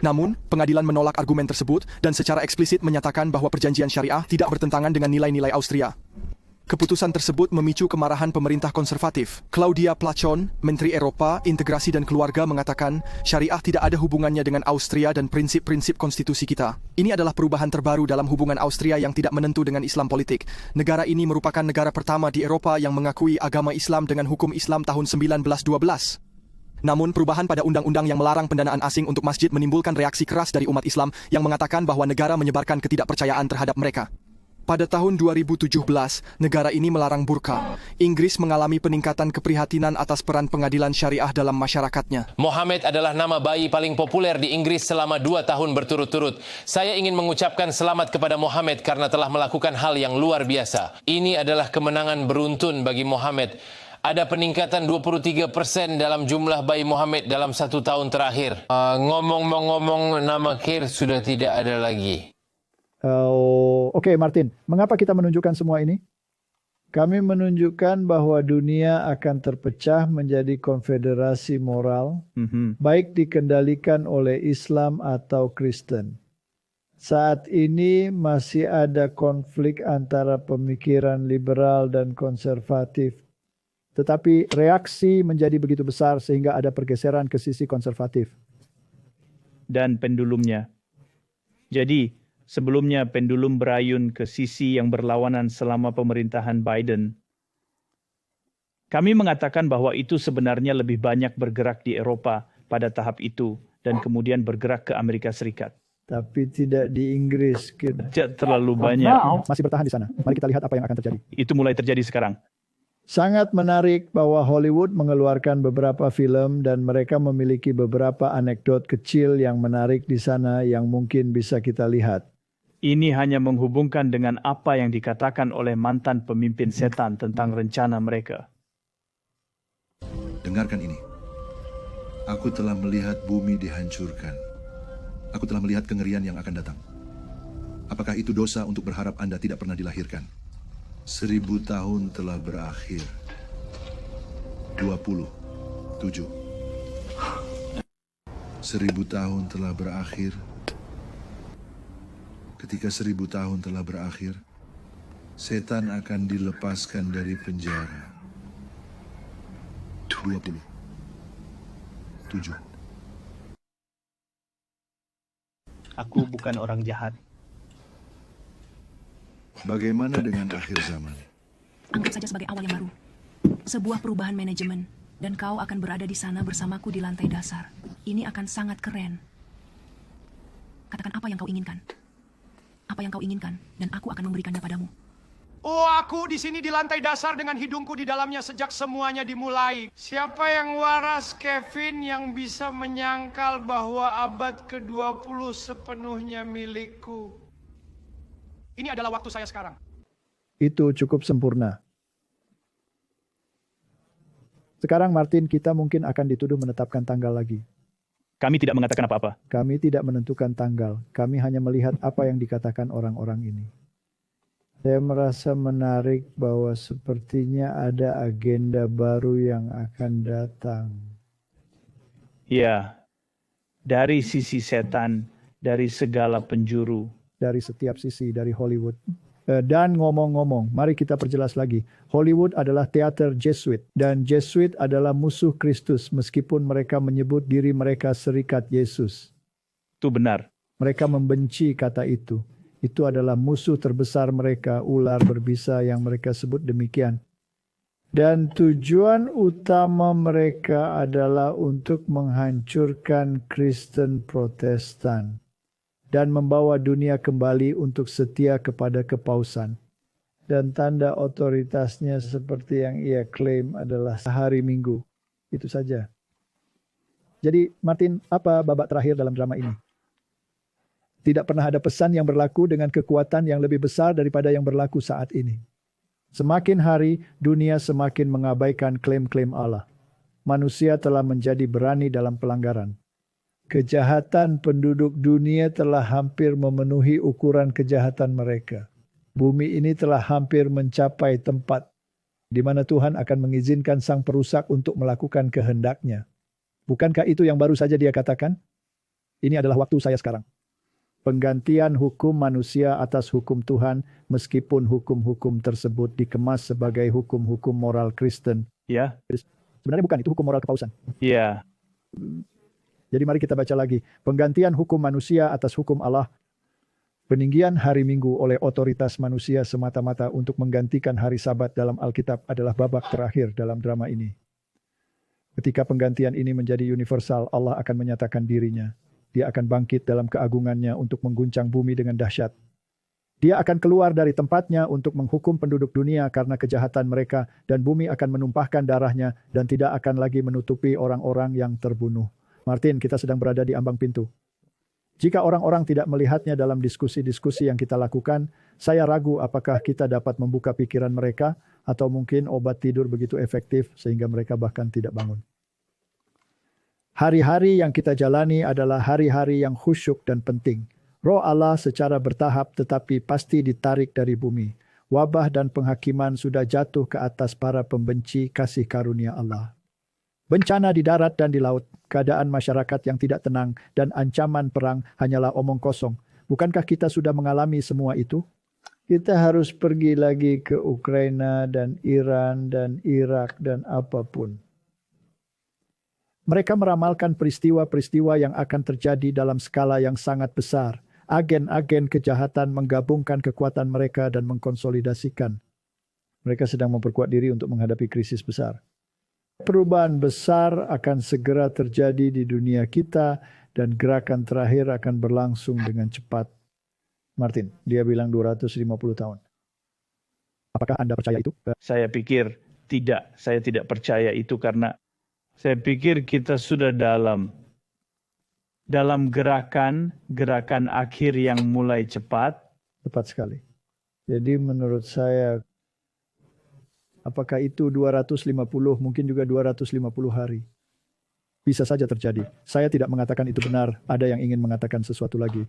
Namun, pengadilan menolak argumen tersebut dan secara eksplisit menyatakan bahwa perjanjian syariah tidak bertentangan dengan nilai-nilai Austria. Keputusan tersebut memicu kemarahan pemerintah konservatif. Claudia Plachon, Menteri Eropa, Integrasi dan Keluarga mengatakan, syariah tidak ada hubungannya dengan Austria dan prinsip-prinsip konstitusi kita. Ini adalah perubahan terbaru dalam hubungan Austria yang tidak menentu dengan Islam politik. Negara ini merupakan negara pertama di Eropa yang mengakui agama Islam dengan hukum Islam tahun 1912. Namun, perubahan pada undang-undang yang melarang pendanaan asing untuk masjid menimbulkan reaksi keras dari umat Islam yang mengatakan bahwa negara menyebarkan ketidakpercayaan terhadap mereka. Pada tahun 2017, negara ini melarang burka. Inggris mengalami peningkatan keprihatinan atas peran pengadilan syariah dalam masyarakatnya. Mohammed adalah nama bayi paling populer di Inggris selama 2 tahun berturut-turut. Saya ingin mengucapkan selamat kepada Mohammed karena telah melakukan hal yang luar biasa. Ini adalah kemenangan beruntun bagi Mohammed. Ada peningkatan 23% dalam jumlah bayi Mohammed dalam 1 tahun terakhir. Ngomong-ngomong, nama Kir sudah tidak ada lagi. Oke, Martin, mengapa kita menunjukkan semua ini? Kami menunjukkan bahwa dunia akan terpecah menjadi konfederasi moral, baik dikendalikan oleh Islam atau Kristen. Saat ini masih ada konflik antara pemikiran liberal dan konservatif. Tetapi reaksi menjadi begitu besar sehingga ada pergeseran ke sisi konservatif. Dan pendulumnya. Jadi, sebelumnya pendulum berayun ke sisi yang berlawanan selama pemerintahan Biden. Kami mengatakan bahwa itu sebenarnya lebih banyak bergerak di Eropa pada tahap itu dan kemudian bergerak ke Amerika Serikat. Tapi tidak di Inggris. Tidak terlalu banyak. Masih bertahan di sana. Mari kita lihat apa yang akan terjadi. Itu mulai terjadi sekarang. Sangat menarik bahwa Hollywood mengeluarkan beberapa film dan mereka memiliki beberapa anekdot kecil yang menarik di sana yang mungkin bisa kita lihat. Ini hanya menghubungkan dengan apa yang dikatakan oleh mantan pemimpin setan tentang rencana mereka. Dengarkan ini. Aku telah melihat bumi dihancurkan. Aku telah melihat kengerian yang akan datang. Apakah itu dosa untuk berharap Anda tidak pernah dilahirkan? 1000 tahun telah berakhir. 27. 1000 tahun telah berakhir. Ketika 1000 tahun telah berakhir, setan akan dilepaskan dari penjara. 27. Aku bukan orang jahat. Bagaimana dengan akhir zaman? Anggap saja sebagai awal yang baru. Sebuah perubahan manajemen. Dan kau akan berada di sana bersamaku di lantai dasar. Ini akan sangat keren. Katakan apa yang kau inginkan. Apa yang kau inginkan, dan aku akan memberikannya padamu. Oh, aku di sini di lantai dasar dengan hidungku di dalamnya sejak semuanya dimulai. Siapa yang waras, Kevin, yang bisa menyangkal bahwa abad ke-20 sepenuhnya milikku? Ini adalah waktu saya sekarang. Itu cukup sempurna. Sekarang, Martin, kita mungkin akan dituduh menetapkan tanggal lagi. Kami tidak mengatakan apa-apa. Kami tidak menentukan tanggal. Kami hanya melihat apa yang dikatakan orang-orang ini. Saya merasa menarik bahwa sepertinya ada agenda baru yang akan datang. Ya, dari sisi setan, dari segala penjuru. Dari setiap sisi, dari Hollywood. Dan ngomong-ngomong, mari kita perjelas lagi. Hollywood adalah teater Jesuit. Dan Jesuit adalah musuh Kristus meskipun mereka menyebut diri mereka Serikat Yesus. Itu benar. Mereka membenci kata itu. Itu adalah musuh terbesar mereka, ular berbisa yang mereka sebut demikian. Dan tujuan utama mereka adalah untuk menghancurkan Kristen Protestan. Dan membawa dunia kembali untuk setia kepada kepausan. Dan tanda otoritasnya seperti yang ia klaim adalah hari Minggu. Itu saja. Jadi Martin, apa babak terakhir dalam drama ini? Tidak pernah ada pesan yang berlaku dengan kekuatan yang lebih besar daripada yang berlaku saat ini. Semakin hari, dunia semakin mengabaikan klaim-klaim Allah. Manusia telah menjadi berani dalam pelanggaran. Kejahatan penduduk dunia telah hampir memenuhi ukuran kejahatan mereka. Bumi ini telah hampir mencapai tempat di mana Tuhan akan mengizinkan sang perusak untuk melakukan kehendak-Nya. Bukankah itu yang baru saja dia katakan? Ini adalah waktu saya sekarang. Penggantian hukum manusia atas hukum Tuhan, meskipun hukum-hukum tersebut dikemas sebagai hukum-hukum moral Kristen. Ya. Sebenarnya bukan, itu hukum moral kepausan. Ya. Jadi mari kita baca lagi. Penggantian hukum manusia atas hukum Allah. Peninggian hari Minggu oleh otoritas manusia semata-mata untuk menggantikan hari Sabat dalam Alkitab adalah babak terakhir dalam drama ini. Ketika penggantian ini menjadi universal, Allah akan menyatakan dirinya. Dia akan bangkit dalam keagungannya untuk mengguncang bumi dengan dahsyat. Dia akan keluar dari tempatnya untuk menghukum penduduk dunia karena kejahatan mereka, dan bumi akan menumpahkan darahnya dan tidak akan lagi menutupi orang-orang yang terbunuh. Martin, kita sedang berada di ambang pintu. Jika orang-orang tidak melihatnya dalam diskusi-diskusi yang kita lakukan, saya ragu apakah kita dapat membuka pikiran mereka, atau mungkin obat tidur begitu efektif sehingga mereka bahkan tidak bangun. Hari-hari yang kita jalani adalah hari-hari yang khusyuk dan penting. Roh Allah secara bertahap tetapi pasti ditarik dari bumi. Wabah dan penghakiman sudah jatuh ke atas para pembenci kasih karunia Allah. Bencana di darat dan di laut, keadaan masyarakat yang tidak tenang, dan ancaman perang hanyalah omong kosong. Bukankah kita sudah mengalami semua itu? Kita harus pergi lagi ke Ukraina dan Iran dan Irak dan apapun. Mereka meramalkan peristiwa-peristiwa yang akan terjadi dalam skala yang sangat besar. Agen-agen kejahatan menggabungkan kekuatan mereka dan mengkonsolidasikan. Mereka sedang memperkuat diri untuk menghadapi krisis besar. Perubahan besar akan segera terjadi di dunia kita dan gerakan terakhir akan berlangsung dengan cepat. Martin, dia bilang 250 tahun. Apakah Anda percaya itu? Saya pikir tidak. Saya tidak percaya itu karena saya pikir kita sudah dalam gerakan akhir yang mulai cepat. Tepat sekali. Jadi menurut saya, apakah itu 250, mungkin juga 250 hari? Bisa saja terjadi. Saya tidak mengatakan itu benar. Ada yang ingin mengatakan sesuatu lagi.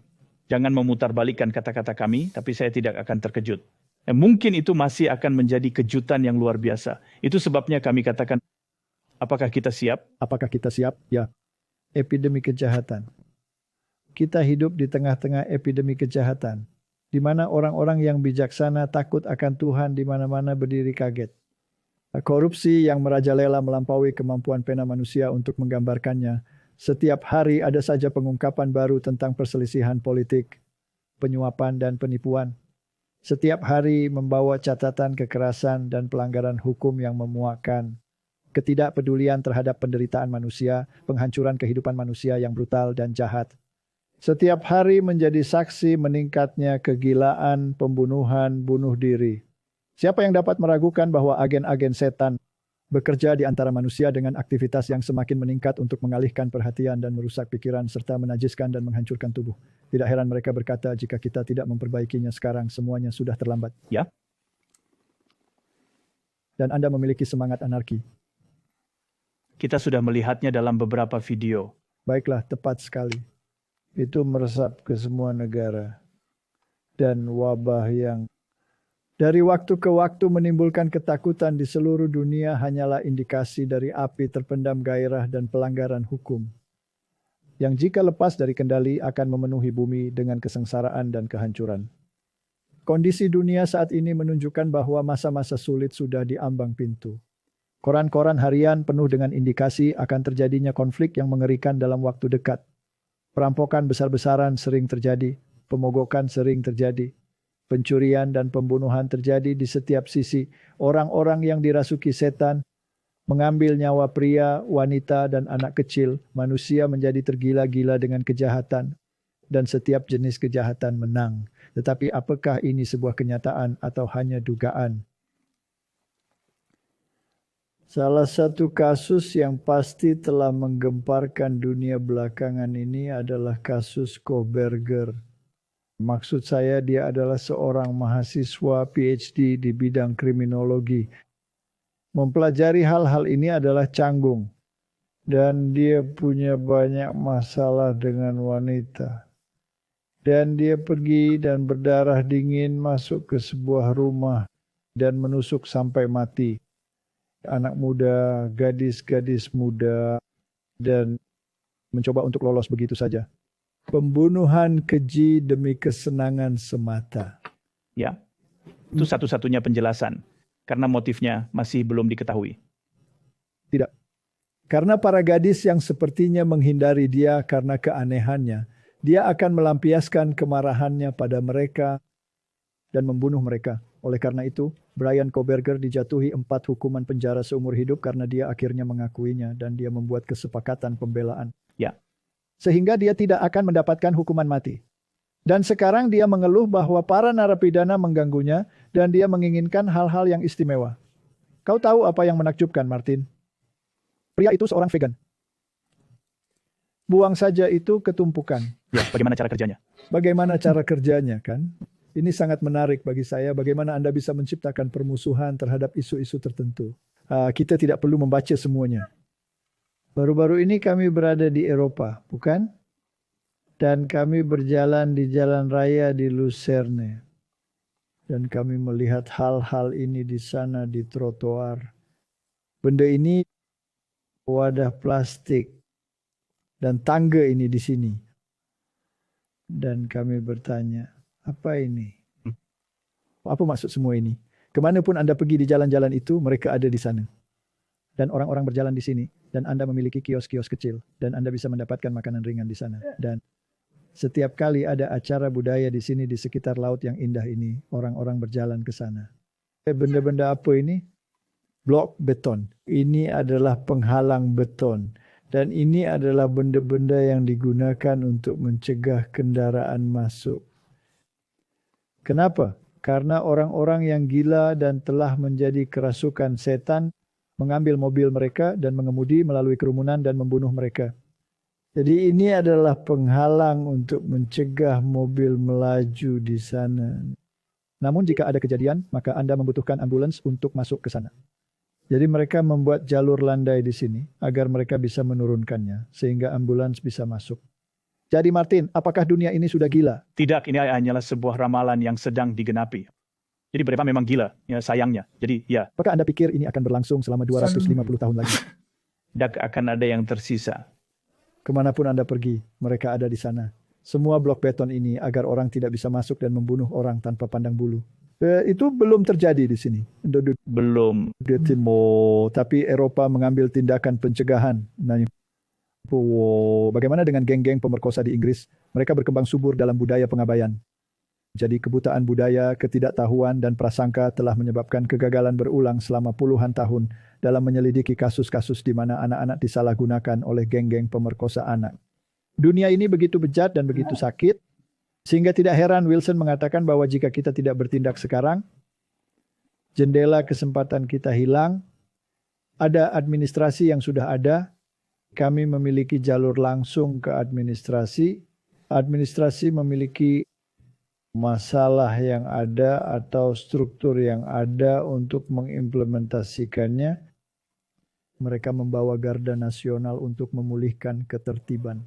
Jangan memutarbalikkan kata-kata kami, tapi saya tidak akan terkejut. Mungkin itu masih akan menjadi kejutan yang luar biasa. Itu sebabnya kami katakan, apakah kita siap? Apakah kita siap? Ya. Epidemi kejahatan. Kita hidup di tengah-tengah epidemi kejahatan, di mana orang-orang yang bijaksana takut akan Tuhan di mana-mana berdiri kaget. Korupsi yang merajalela melampaui kemampuan pena manusia untuk menggambarkannya. Setiap hari ada saja pengungkapan baru tentang perselisihan politik, penyuapan dan penipuan. Setiap hari membawa catatan kekerasan dan pelanggaran hukum yang memuakkan. Ketidakpedulian terhadap penderitaan manusia, penghancuran kehidupan manusia yang brutal dan jahat. Setiap hari menjadi saksi meningkatnya kegilaan, pembunuhan, bunuh diri. Siapa yang dapat meragukan bahwa agen-agen setan bekerja di antara manusia dengan aktivitas yang semakin meningkat untuk mengalihkan perhatian dan merusak pikiran serta menajiskan dan menghancurkan tubuh? Tidak heran mereka berkata, jika kita tidak memperbaikinya sekarang, semuanya sudah terlambat. Ya. Dan Anda memiliki semangat anarki. Kita sudah melihatnya dalam beberapa video. Baiklah, tepat sekali. Itu meresap ke semua negara. Dan wabah yang dari waktu ke waktu menimbulkan ketakutan di seluruh dunia hanyalah indikasi dari api terpendam gairah dan pelanggaran hukum. Yang jika lepas dari kendali akan memenuhi bumi dengan kesengsaraan dan kehancuran. Kondisi dunia saat ini menunjukkan bahwa masa-masa sulit sudah di ambang pintu. Koran-koran harian penuh dengan indikasi akan terjadinya konflik yang mengerikan dalam waktu dekat. Perampokan besar-besaran sering terjadi, pemogokan sering terjadi, pencurian dan pembunuhan terjadi di setiap sisi. Orang-orang yang dirasuki setan mengambil nyawa pria, wanita, dan anak kecil. Manusia menjadi tergila-gila dengan kejahatan, dan setiap jenis kejahatan menang. Tetapi apakah ini sebuah kenyataan atau hanya dugaan? Salah satu kasus yang pasti telah menggemparkan dunia belakangan ini adalah kasus Kohberger. Maksud saya dia adalah seorang mahasiswa PhD di bidang kriminologi. Mempelajari hal-hal ini adalah canggung. Dan dia punya banyak masalah dengan wanita. Dan dia pergi dan berdarah dingin masuk ke sebuah rumah dan menusuk sampai mati. Anak muda, gadis-gadis muda, dan mencoba untuk lolos begitu saja. Pembunuhan keji demi kesenangan semata. Ya, itu satu-satunya penjelasan. Karena motifnya masih belum diketahui. Tidak. Karena para gadis yang sepertinya menghindari dia karena keanehannya, dia akan melampiaskan kemarahannya pada mereka dan membunuh mereka. Oleh karena itu, Brian Kohberger dijatuhi 4 hukuman penjara seumur hidup karena dia akhirnya mengakuinya dan dia membuat kesepakatan pembelaan. Ya. Sehingga dia tidak akan mendapatkan hukuman mati. Dan sekarang dia mengeluh bahwa para narapidana mengganggunya dan dia menginginkan hal-hal yang istimewa. Kau tahu apa yang menakjubkan, Martin? Pria itu seorang vegan. Buang saja itu ketumpukan. Ya, bagaimana cara kerjanya? Bagaimana cara kerjanya, kan? Ini sangat menarik bagi saya bagaimana Anda bisa menciptakan permusuhan terhadap isu-isu tertentu. Kita tidak perlu membaca semuanya. Baru-baru ini kami berada di Eropa, bukan? Dan kami berjalan di jalan raya di Lucerne. Dan kami melihat hal-hal ini di sana di trotoar. Benda ini wadah plastik dan tangga ini di sini. Dan kami bertanya, apa ini? Apa maksud semua ini? Kemanapun Anda pergi di jalan-jalan itu, mereka ada di sana. Dan orang-orang berjalan di sini. Dan Anda memiliki kios-kios kecil. Dan Anda bisa mendapatkan makanan ringan di sana. Dan setiap kali ada acara budaya di sini, di sekitar laut yang indah ini, orang-orang berjalan ke sana. Benda-benda apa ini? Blok beton. Ini adalah penghalang beton. Dan ini adalah benda-benda yang digunakan untuk mencegah kendaraan masuk. Kenapa? Karena orang-orang yang gila dan telah menjadi kerasukan setan mengambil mobil mereka dan mengemudi melalui kerumunan dan membunuh mereka. Jadi ini adalah penghalang untuk mencegah mobil melaju di sana. Namun jika ada kejadian, maka Anda membutuhkan ambulans untuk masuk ke sana. Jadi mereka membuat jalur landai di sini agar mereka bisa menurunkannya sehingga ambulans bisa masuk. Jadi Martin, apakah dunia ini sudah gila? Tidak, ini hanyalah sebuah ramalan yang sedang digenapi. Jadi mereka memang gila, ya sayangnya. Jadi ya. Apakah Anda pikir ini akan berlangsung selama 250 tahun lagi? Dan akan ada yang tersisa. Kemanapun Anda pergi, mereka ada di sana. Semua blok beton ini agar orang tidak bisa masuk dan membunuh orang tanpa pandang bulu. Itu belum terjadi di sini. Belum. Tapi Eropa mengambil tindakan pencegahan. Bagaimana dengan geng-geng pemerkosa di Inggris? Mereka berkembang subur dalam budaya pengabaian. Jadi kebutaan budaya, ketidaktahuan, dan prasangka telah menyebabkan kegagalan berulang selama puluhan tahun dalam menyelidiki kasus-kasus di mana anak-anak disalahgunakan oleh geng-geng pemerkosa anak. Dunia ini begitu bejat dan begitu sakit, sehingga tidak heran Wilson mengatakan bahwa jika kita tidak bertindak sekarang, jendela kesempatan kita hilang, ada administrasi yang sudah ada, kami memiliki jalur langsung ke administrasi memiliki masalah yang ada atau struktur yang ada untuk mengimplementasikannya. Mereka membawa Garda Nasional untuk memulihkan ketertiban.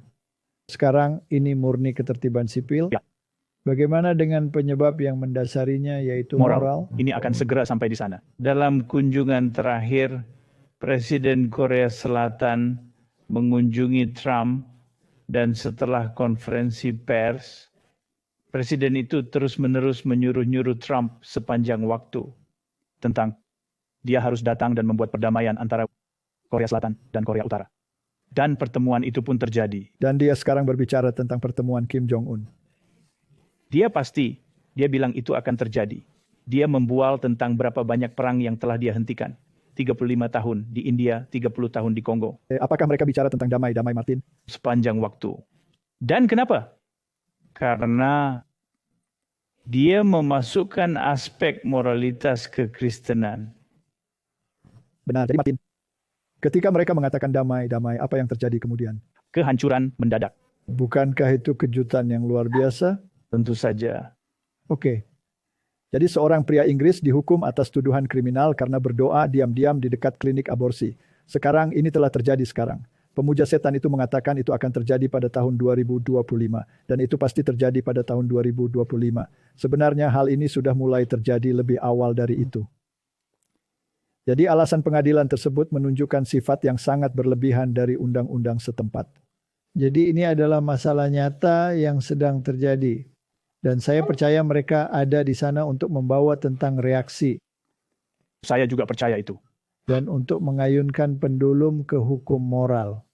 Sekarang ini murni ketertiban sipil. Ya. Bagaimana dengan penyebab yang mendasarinya yaitu moral? Ini akan segera sampai di sana. Dalam kunjungan terakhir, Presiden Korea Selatan mengunjungi Trump dan setelah konferensi pers, Presiden itu terus-menerus menyuruh-nyuruh Trump sepanjang waktu tentang dia harus datang dan membuat perdamaian antara Korea Selatan dan Korea Utara. Dan pertemuan itu pun terjadi. Dan dia sekarang berbicara tentang pertemuan Kim Jong-un. Dia bilang itu akan terjadi. Dia membual tentang berapa banyak perang yang telah dia hentikan. 35 tahun di India, 30 tahun di Kongo. Apakah mereka bicara tentang damai Martin? Sepanjang waktu. Dan kenapa? Karena dia memasukkan aspek moralitas kekristenan. Benar, jadi Martin, Ketika mereka mengatakan damai, damai, apa yang terjadi kemudian? Kehancuran mendadak. Bukankah itu kejutan yang luar biasa? Tentu saja. Oke. Jadi seorang pria Inggris dihukum atas tuduhan kriminal karena berdoa diam-diam di dekat klinik aborsi. Sekarang ini telah terjadi sekarang. Pemuja setan itu mengatakan itu akan terjadi pada tahun 2025. Dan itu pasti terjadi pada tahun 2025. Sebenarnya hal ini sudah mulai terjadi lebih awal dari itu. Jadi alasan pengadilan tersebut menunjukkan sifat yang sangat berlebihan dari undang-undang setempat. Jadi ini adalah masalah nyata yang sedang terjadi. Dan saya percaya mereka ada di sana untuk membawa tentang reaksi. Saya juga percaya itu. Dan untuk mengayunkan pendulum ke hukum moral.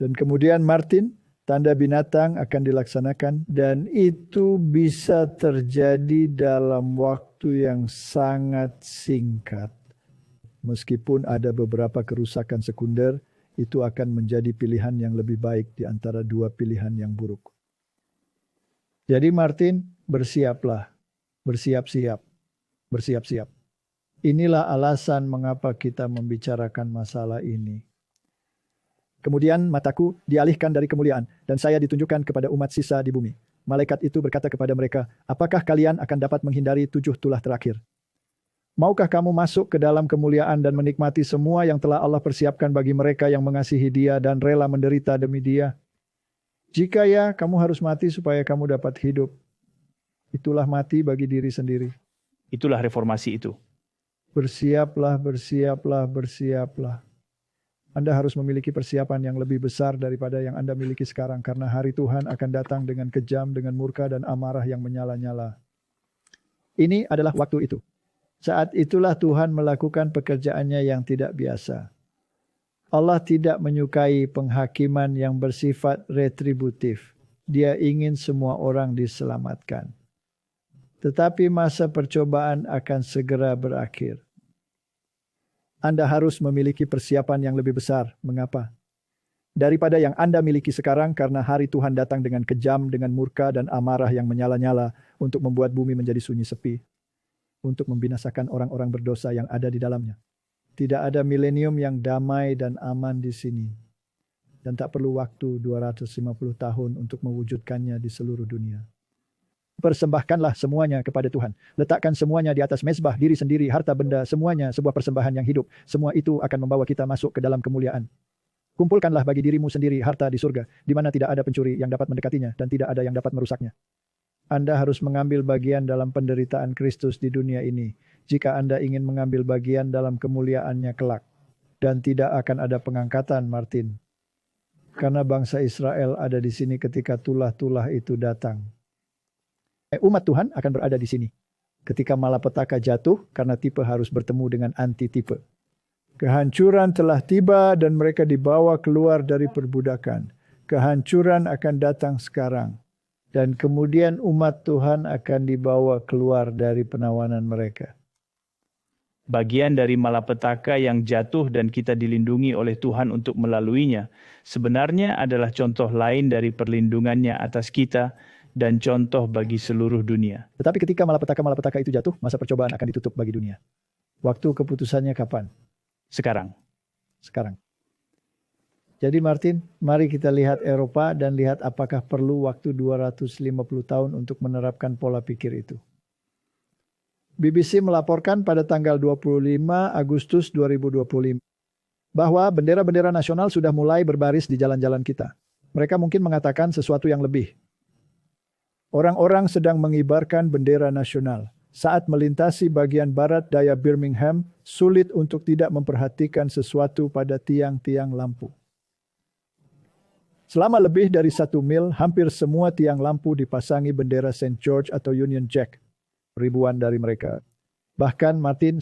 Dan kemudian Martin, tanda binatang akan dilaksanakan. Dan itu bisa terjadi dalam waktu yang sangat singkat. Meskipun ada beberapa kerusakan sekunder, itu akan menjadi pilihan yang lebih baik di antara dua pilihan yang buruk. Jadi Martin, bersiaplah. Bersiap-siap. Bersiap-siap. Inilah alasan mengapa kita membicarakan masalah ini. Kemudian mataku dialihkan dari kemuliaan, dan saya ditunjukkan kepada umat sisa di bumi. Malaikat itu berkata kepada mereka, apakah kalian akan dapat menghindari 7 tulah terakhir? Maukah kamu masuk ke dalam kemuliaan dan menikmati semua yang telah Allah persiapkan bagi mereka yang mengasihi Dia dan rela menderita demi Dia? Jika ya, kamu harus mati supaya kamu dapat hidup. Itulah mati bagi diri sendiri. Itulah reformasi itu. Bersiaplah, bersiaplah, bersiaplah. Anda harus memiliki persiapan yang lebih besar daripada yang Anda miliki sekarang, karena hari Tuhan akan datang dengan kejam, dengan murka dan amarah yang menyala-nyala. Ini adalah waktu itu. Saat itulah Tuhan melakukan pekerjaannya yang tidak biasa. Allah tidak menyukai penghakiman yang bersifat retributif. Dia ingin semua orang diselamatkan. Tetapi masa percobaan akan segera berakhir. Anda harus memiliki persiapan yang lebih besar. Mengapa? Daripada yang Anda miliki sekarang, karena hari Tuhan datang dengan kejam, dengan murka dan amarah yang menyala-nyala untuk membuat bumi menjadi sunyi sepi. Untuk membinasakan orang-orang berdosa yang ada di dalamnya. Tidak ada milenium yang damai dan aman di sini. Dan tak perlu waktu 250 tahun untuk mewujudkannya di seluruh dunia. Persembahkanlah semuanya kepada Tuhan. Letakkan semuanya di atas mezbah, diri sendiri, harta benda, semuanya sebuah persembahan yang hidup. Semua itu akan membawa kita masuk ke dalam kemuliaan. Kumpulkanlah bagi dirimu sendiri harta di surga, di mana tidak ada pencuri yang dapat mendekatinya dan tidak ada yang dapat merusaknya. Anda harus mengambil bagian dalam penderitaan Kristus di dunia ini, jika Anda ingin mengambil bagian dalam kemuliaannya kelak. Dan tidak akan ada pengangkatan, Martin. Karena bangsa Israel ada di sini ketika tulah-tulah itu datang. Umat Tuhan akan berada di sini. Ketika malapetaka jatuh, karena tipe harus bertemu dengan anti-tipe. Kehancuran telah tiba dan mereka dibawa keluar dari perbudakan. Kehancuran akan datang sekarang. Dan kemudian umat Tuhan akan dibawa keluar dari penawanan mereka. Bagian dari malapetaka yang jatuh dan kita dilindungi oleh Tuhan untuk melaluinya, sebenarnya adalah contoh lain dari perlindungannya atas kita dan contoh bagi seluruh dunia. Tetapi ketika malapetaka-malapetaka itu jatuh, masa percobaan akan ditutup bagi dunia. Waktu keputusannya kapan? Sekarang. Sekarang. Jadi Martin, mari kita lihat Eropa dan lihat apakah perlu waktu 250 tahun untuk menerapkan pola pikir itu. BBC melaporkan pada tanggal 25 Agustus 2025 bahwa bendera-bendera nasional sudah mulai berbaris di jalan-jalan kita. Mereka mungkin mengatakan sesuatu yang lebih. Orang-orang sedang mengibarkan bendera nasional. Saat melintasi bagian barat daya Birmingham, sulit untuk tidak memperhatikan sesuatu pada tiang-tiang lampu. Selama lebih dari 1 mil, hampir semua tiang lampu dipasangi bendera St. George atau Union Jack. Ribuan dari mereka. Bahkan Martin,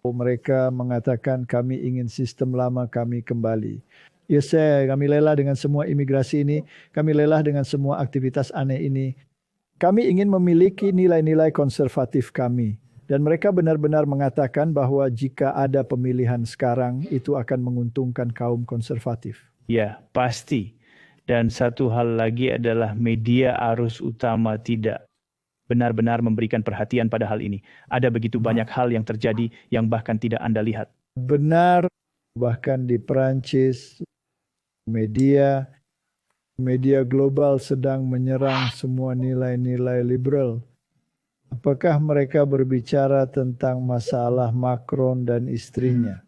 mereka mengatakan kami ingin sistem lama kami kembali. Ya kami lelah dengan semua imigrasi ini, kami lelah dengan semua aktivitas aneh ini. Kami ingin memiliki nilai-nilai konservatif kami. Dan mereka benar-benar mengatakan bahwa jika ada pemilihan sekarang, itu akan menguntungkan kaum konservatif. Ya, pasti. Dan satu hal lagi adalah media arus utama tidak benar-benar memberikan perhatian pada hal ini. Ada begitu banyak hal yang terjadi yang bahkan tidak Anda lihat. Benar, bahkan di Perancis, media global sedang menyerang semua nilai-nilai liberal. Apakah mereka berbicara tentang masalah Macron dan istrinya?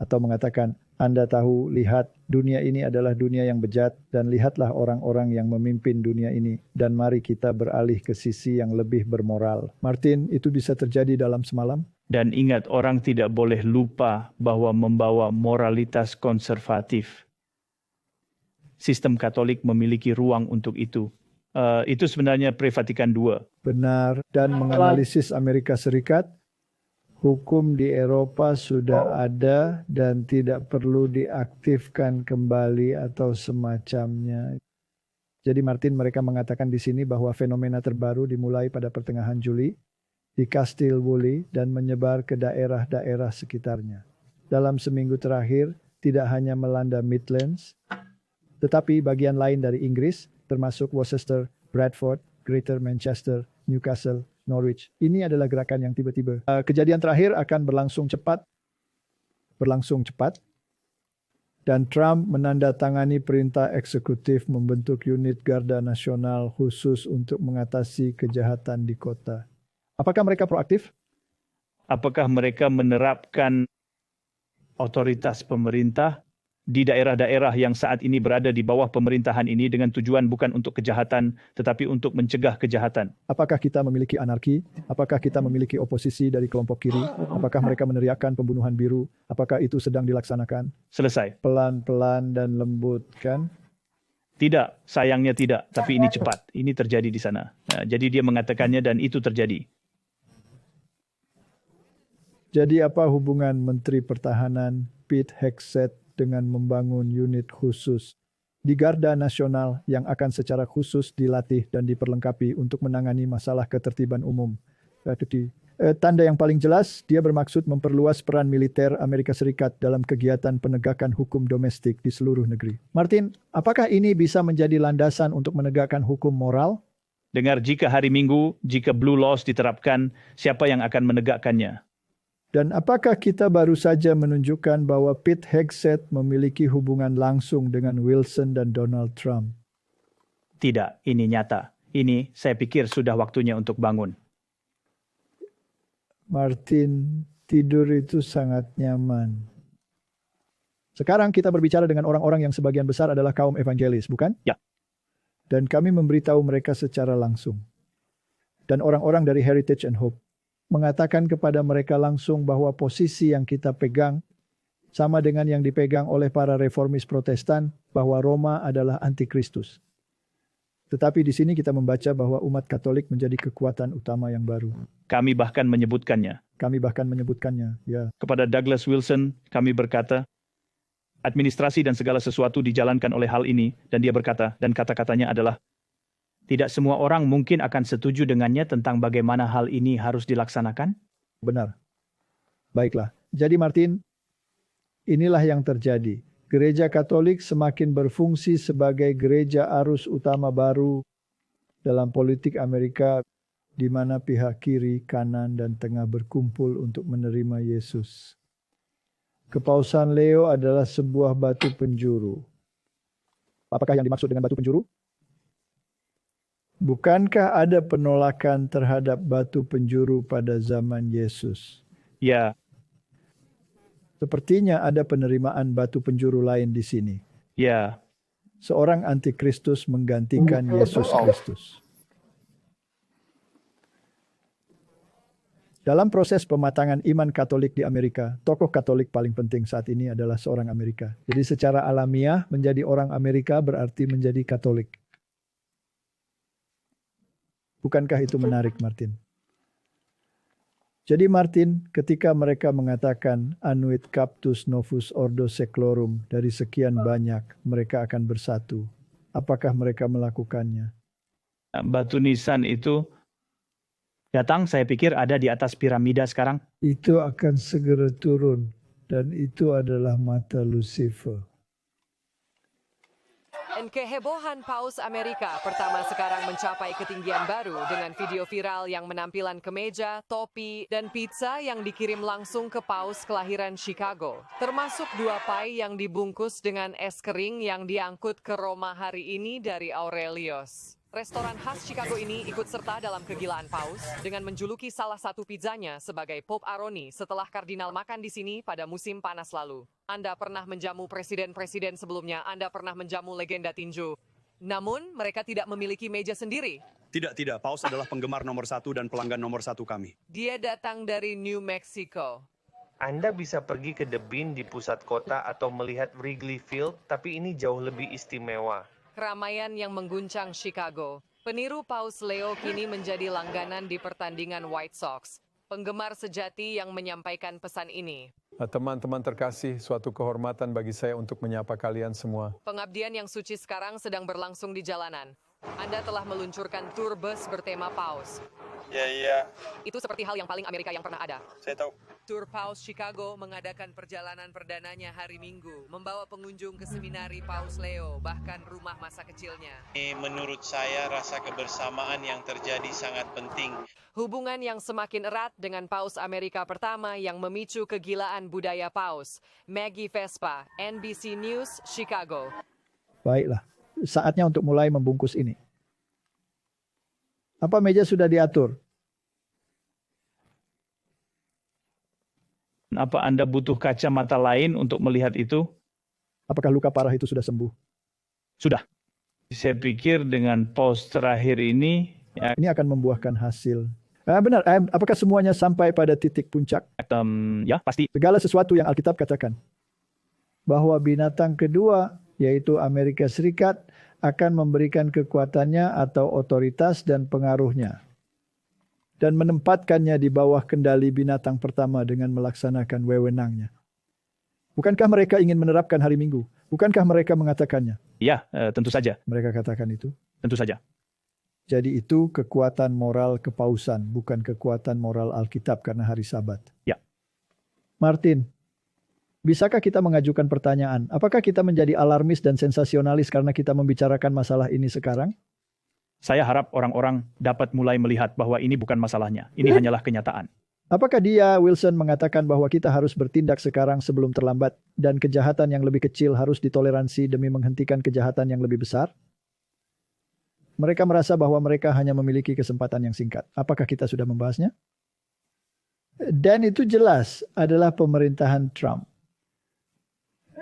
Atau mengatakan, Anda tahu, lihat, dunia ini adalah dunia yang bejat, dan lihatlah orang-orang yang memimpin dunia ini, dan mari kita beralih ke sisi yang lebih bermoral. Martin, itu bisa terjadi dalam semalam? Dan ingat, orang tidak boleh lupa bahwa membawa moralitas konservatif. Sistem Katolik memiliki ruang untuk itu. Itu sebenarnya Pre-Vatikan II. Benar, dan menganalisis Amerika Serikat, hukum di Eropa sudah ada dan tidak perlu diaktifkan kembali atau semacamnya. Jadi Martin, mereka mengatakan di sini bahwa fenomena terbaru dimulai pada pertengahan Juli di Castile-Wully dan menyebar ke daerah-daerah sekitarnya. Dalam seminggu terakhir, tidak hanya melanda Midlands, tetapi bagian lain dari Inggris, termasuk Worcester, Bradford, Greater Manchester, Newcastle, Norwich. Ini adalah gerakan yang tiba-tiba. Kejadian terakhir akan berlangsung cepat. Dan Trump menandatangani perintah eksekutif membentuk unit Garda Nasional khusus untuk mengatasi kejahatan di kota. Apakah mereka proaktif? Apakah mereka menerapkan otoritas pemerintah di daerah-daerah yang saat ini berada di bawah pemerintahan ini dengan tujuan bukan untuk kejahatan, tetapi untuk mencegah kejahatan? Apakah kita memiliki anarki? Apakah kita memiliki oposisi dari kelompok kiri? Apakah mereka meneriakkan pembunuhan biru? Apakah itu sedang dilaksanakan? Selesai. Pelan-pelan dan lembut, kan? Tidak, sayangnya tidak, tapi ini cepat. Ini terjadi di sana. Nah, jadi dia mengatakannya dan itu terjadi. Jadi apa hubungan Menteri Pertahanan Pete Hegseth dengan membangun unit khusus di Garda Nasional yang akan secara khusus dilatih dan diperlengkapi untuk menangani masalah ketertiban umum? Tanda yang paling jelas, dia bermaksud memperluas peran militer Amerika Serikat dalam kegiatan penegakan hukum domestik di seluruh negeri. Martin, apakah ini bisa menjadi landasan untuk menegakkan hukum moral? Dengar, jika hari Minggu, jika Blue Laws diterapkan, siapa yang akan menegakkannya? Dan apakah kita baru saja menunjukkan bahwa Pete Hegseth memiliki hubungan langsung dengan Wilson dan Donald Trump? Tidak, ini nyata. Ini saya pikir sudah waktunya untuk bangun. Martin, tidur itu sangat nyaman. Sekarang kita berbicara dengan orang-orang yang sebagian besar adalah kaum evangelis, bukan? Ya. Dan kami memberitahu mereka secara langsung. Dan orang-orang dari Heritage and Hope mengatakan kepada mereka langsung bahwa posisi yang kita pegang sama dengan yang dipegang oleh para reformis Protestan, bahwa Roma adalah antikristus. Tetapi di sini kita membaca bahwa umat Katolik menjadi kekuatan utama yang baru. Kami bahkan menyebutkannya. Ya. Kepada Douglas Wilson, kami berkata, administrasi dan segala sesuatu dijalankan oleh hal ini, dan dia berkata, dan kata-katanya adalah, tidak semua orang mungkin akan setuju dengannya tentang bagaimana hal ini harus dilaksanakan? Benar. Baiklah. Jadi Martin, inilah yang terjadi. Gereja Katolik semakin berfungsi sebagai gereja arus utama baru dalam politik Amerika, di mana pihak kiri, kanan, dan tengah berkumpul untuk menerima Yesus. Kepausan Leo adalah sebuah batu penjuru. Apakah yang dimaksud dengan batu penjuru? Bukankah ada penolakan terhadap batu penjuru pada zaman Yesus? Ya. Sepertinya ada penerimaan batu penjuru lain di sini. Ya. Seorang antikristus menggantikan Yesus Kristus. Dalam proses pematangan iman Katolik di Amerika, tokoh Katolik paling penting saat ini adalah seorang Amerika. Jadi secara alamiah, menjadi orang Amerika berarti menjadi Katolik. Bukankah itu menarik, Martin? Jadi Martin, ketika mereka mengatakan Annuit Captus Novus Ordo Seclorum, dari sekian banyak, mereka akan bersatu. Apakah mereka melakukannya? Batu nisan itu datang, saya pikir ada di atas piramida sekarang. Itu akan segera turun, dan itu adalah mata Lucifer. Kehebohan Paus Amerika pertama sekarang mencapai ketinggian baru dengan video viral yang menampilan kemeja, topi, dan pizza yang dikirim langsung ke Paus kelahiran Chicago. Termasuk 2 pai yang dibungkus dengan es kering yang diangkut ke Roma hari ini dari Aurelius. Restoran khas Chicago ini ikut serta dalam kegilaan Paus dengan menjuluki salah satu pizzanya sebagai Pope Aroni setelah kardinal makan di sini pada musim panas lalu. Anda pernah menjamu presiden-presiden sebelumnya, Anda pernah menjamu legenda tinju. Namun, mereka tidak memiliki meja sendiri. Tidak. Paus adalah penggemar nomor 1 dan pelanggan nomor 1 kami. Dia datang dari New Mexico. Anda bisa pergi ke The Bean di pusat kota atau melihat Wrigley Field, tapi ini jauh lebih istimewa. Keramaian yang mengguncang Chicago. Peniru Paus Leo kini menjadi langganan di pertandingan White Sox. Penggemar sejati yang menyampaikan pesan ini. Teman-teman terkasih, suatu kehormatan bagi saya untuk menyapa kalian semua. Pengabdian yang suci sekarang sedang berlangsung di jalanan. Anda telah meluncurkan tur bus bertema Paus. Ya. Itu seperti hal yang paling Amerika yang pernah ada. Saya tahu. Tur Paus Chicago mengadakan perjalanan perdananya hari Minggu, membawa pengunjung ke seminari Paus Leo, bahkan rumah masa kecilnya. Menurut saya, rasa kebersamaan yang terjadi sangat penting. Hubungan yang semakin erat dengan Paus Amerika pertama yang memicu kegilaan budaya Paus. Maggie Vespa, NBC News, Chicago. Baiklah, saatnya untuk mulai membungkus ini. Apa meja sudah diatur? Apa Anda butuh kacamata lain untuk melihat itu? Apakah luka parah itu sudah sembuh? Sudah. Saya pikir dengan pause terakhir ini ini akan membuahkan hasil. Benar, apakah semuanya sampai pada titik puncak? Ya, pasti. Segala sesuatu yang Alkitab katakan. Bahwa binatang kedua, yaitu Amerika Serikat, akan memberikan kekuatannya atau otoritas dan pengaruhnya. Dan menempatkannya di bawah kendali binatang pertama dengan melaksanakan wewenangnya. Bukankah mereka ingin menerapkan hari Minggu? Bukankah mereka mengatakannya? Ya, tentu saja. Mereka katakan itu? Tentu saja. Jadi itu kekuatan moral kepausan, bukan kekuatan moral Alkitab karena hari Sabat. Ya. Martin, bisakah kita mengajukan pertanyaan? Apakah kita menjadi alarmis dan sensasionalis karena kita membicarakan masalah ini sekarang? Saya harap orang-orang dapat mulai melihat bahwa ini bukan masalahnya. Ini hanyalah kenyataan. Apakah dia, Wilson, mengatakan bahwa kita harus bertindak sekarang sebelum terlambat dan kejahatan yang lebih kecil harus ditoleransi demi menghentikan kejahatan yang lebih besar? Mereka merasa bahwa mereka hanya memiliki kesempatan yang singkat. Apakah kita sudah membahasnya? Dan itu jelas adalah pemerintahan Trump.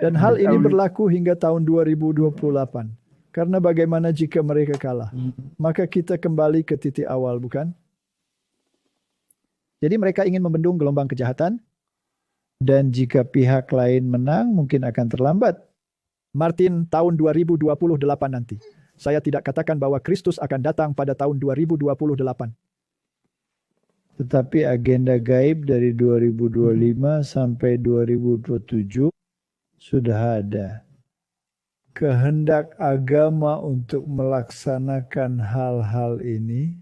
Dan hal ini berlaku hingga tahun 2028. Karena bagaimana jika mereka kalah? Maka kita kembali ke titik awal, bukan? Jadi mereka ingin membendung gelombang kejahatan. Dan jika pihak lain menang, mungkin akan terlambat. Martin, tahun 2028 nanti. Saya tidak katakan bahwa Kristus akan datang pada tahun 2028. Tetapi agenda gaib dari 2025 sampai 2027 sudah ada. Kehendak agama untuk melaksanakan hal-hal ini.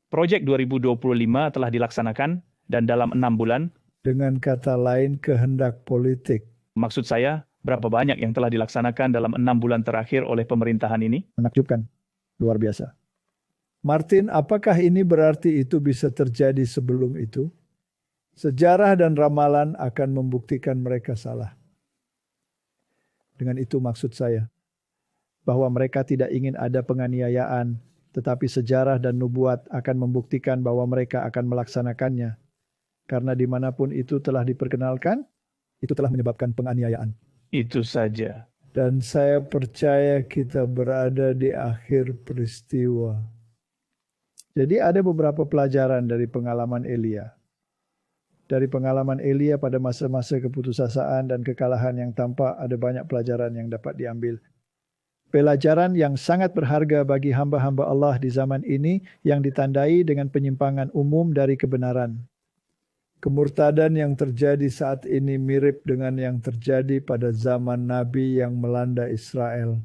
Proyek 2025 telah dilaksanakan dan dalam 6 bulan. Dengan kata lain, kehendak politik. Maksud saya, berapa banyak yang telah dilaksanakan dalam 6 bulan terakhir oleh pemerintahan ini? Menakjubkan. Luar biasa. Martin, apakah ini berarti itu bisa terjadi sebelum itu? Sejarah dan ramalan akan membuktikan mereka salah. Dengan itu maksud saya, bahwa mereka tidak ingin ada penganiayaan, tetapi sejarah dan nubuat akan membuktikan bahwa mereka akan melaksanakannya. Karena dimanapun itu telah diperkenalkan, itu telah menyebabkan penganiayaan. Itu saja. Dan saya percaya kita berada di akhir peristiwa. Jadi ada beberapa pelajaran dari pengalaman Elia. Dari pengalaman Elia pada masa-masa keputusasaan dan kekalahan yang tampak, ada banyak pelajaran yang dapat diambil. Pelajaran yang sangat berharga bagi hamba-hamba Allah di zaman ini yang ditandai dengan penyimpangan umum dari kebenaran. Kemurtadan yang terjadi saat ini mirip dengan yang terjadi pada zaman Nabi yang melanda Israel.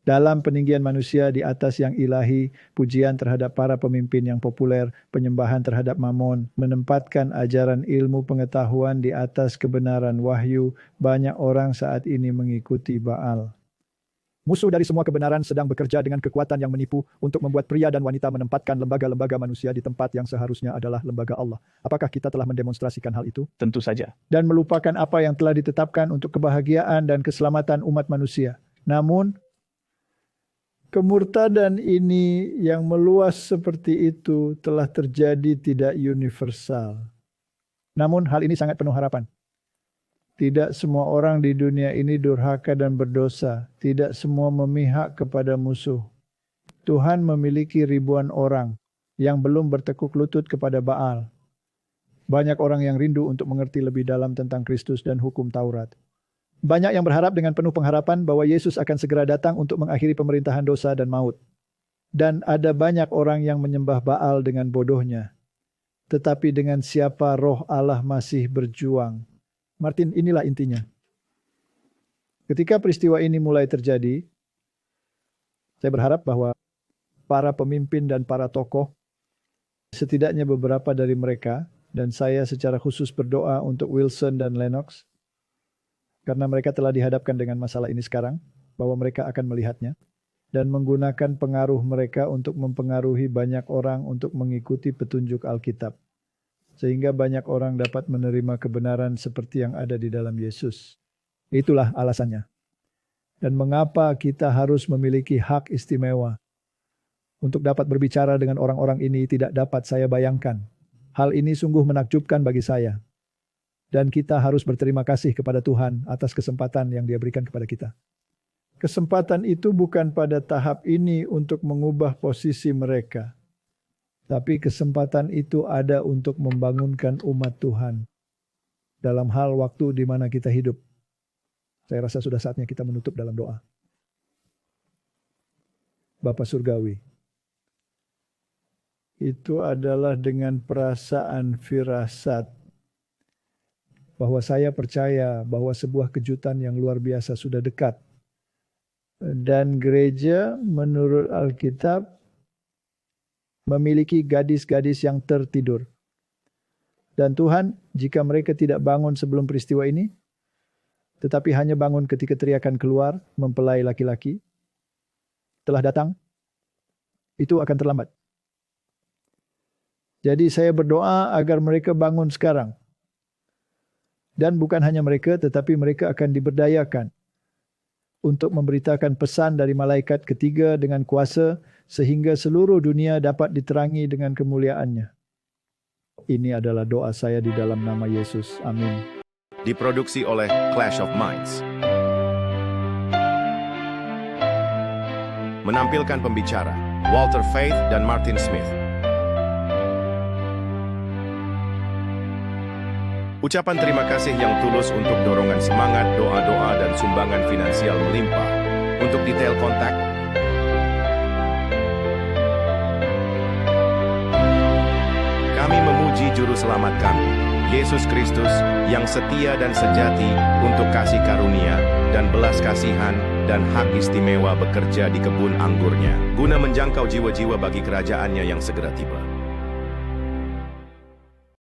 Dalam peninggian manusia di atas yang ilahi, pujian terhadap para pemimpin yang populer, penyembahan terhadap Mammon, menempatkan ajaran ilmu pengetahuan di atas kebenaran wahyu, banyak orang saat ini mengikuti Baal. Musuh dari semua kebenaran sedang bekerja dengan kekuatan yang menipu untuk membuat pria dan wanita menempatkan lembaga-lembaga manusia di tempat yang seharusnya adalah lembaga Allah. Apakah kita telah mendemonstrasikan hal itu? Tentu saja. Dan melupakan apa yang telah ditetapkan untuk kebahagiaan dan keselamatan umat manusia. Namun, kemurtadan ini yang meluas seperti itu telah terjadi tidak universal. Namun hal ini sangat penuh harapan. Tidak semua orang di dunia ini durhaka dan berdosa. Tidak semua memihak kepada musuh. Tuhan memiliki ribuan orang yang belum bertekuk lutut kepada Baal. Banyak orang yang rindu untuk mengerti lebih dalam tentang Kristus dan hukum Taurat. Banyak yang berharap dengan penuh pengharapan bahwa Yesus akan segera datang untuk mengakhiri pemerintahan dosa dan maut. Dan ada banyak orang yang menyembah Baal dengan bodohnya. Tetapi dengan siapa roh Allah masih berjuang. Martin, inilah intinya. Ketika peristiwa ini mulai terjadi, saya berharap bahwa para pemimpin dan para tokoh, setidaknya beberapa dari mereka, dan saya secara khusus berdoa untuk Wilson dan Lennox, karena mereka telah dihadapkan dengan masalah ini sekarang, bahwa mereka akan melihatnya, dan menggunakan pengaruh mereka untuk mempengaruhi banyak orang untuk mengikuti petunjuk Alkitab. Sehingga banyak orang dapat menerima kebenaran seperti yang ada di dalam Yesus. Itulah alasannya. Dan mengapa kita harus memiliki hak istimewa. Untuk dapat berbicara dengan orang-orang ini tidak dapat saya bayangkan. Hal ini sungguh menakjubkan bagi saya. Dan kita harus berterima kasih kepada Tuhan atas kesempatan yang Dia berikan kepada kita. Kesempatan itu bukan pada tahap ini untuk mengubah posisi mereka. Tapi kesempatan itu ada untuk membangunkan umat Tuhan dalam hal waktu di mana kita hidup. Saya rasa sudah saatnya kita menutup dalam doa. Bapa Surgawi, itu adalah dengan perasaan firasat bahwa saya percaya bahwa sebuah kejutan yang luar biasa sudah dekat. Dan gereja menurut Alkitab memiliki gadis-gadis yang tertidur. Dan Tuhan, jika mereka tidak bangun sebelum peristiwa ini, tetapi hanya bangun ketika teriakan keluar, mempelai laki-laki, telah datang, itu akan terlambat. Jadi saya berdoa agar mereka bangun sekarang. Dan bukan hanya mereka, tetapi mereka akan diberdayakan untuk memberitakan pesan dari malaikat ketiga dengan kuasa, sehingga seluruh dunia dapat diterangi dengan kemuliaannya. Ini adalah doa saya di dalam nama Yesus. Amin. Diproduksi oleh Clash of Minds. Menampilkan pembicara Walter Faith dan Martin Smith. Ucapan terima kasih yang tulus untuk dorongan semangat, doa-doa, dan sumbangan finansial melimpah. Untuk detail kontak, kami memuji Juru Selamat kami, Yesus Kristus, yang setia dan sejati untuk kasih karunia dan belas kasihan dan hak istimewa bekerja di kebun anggurnya, guna menjangkau jiwa-jiwa bagi kerajaannya yang segera tiba.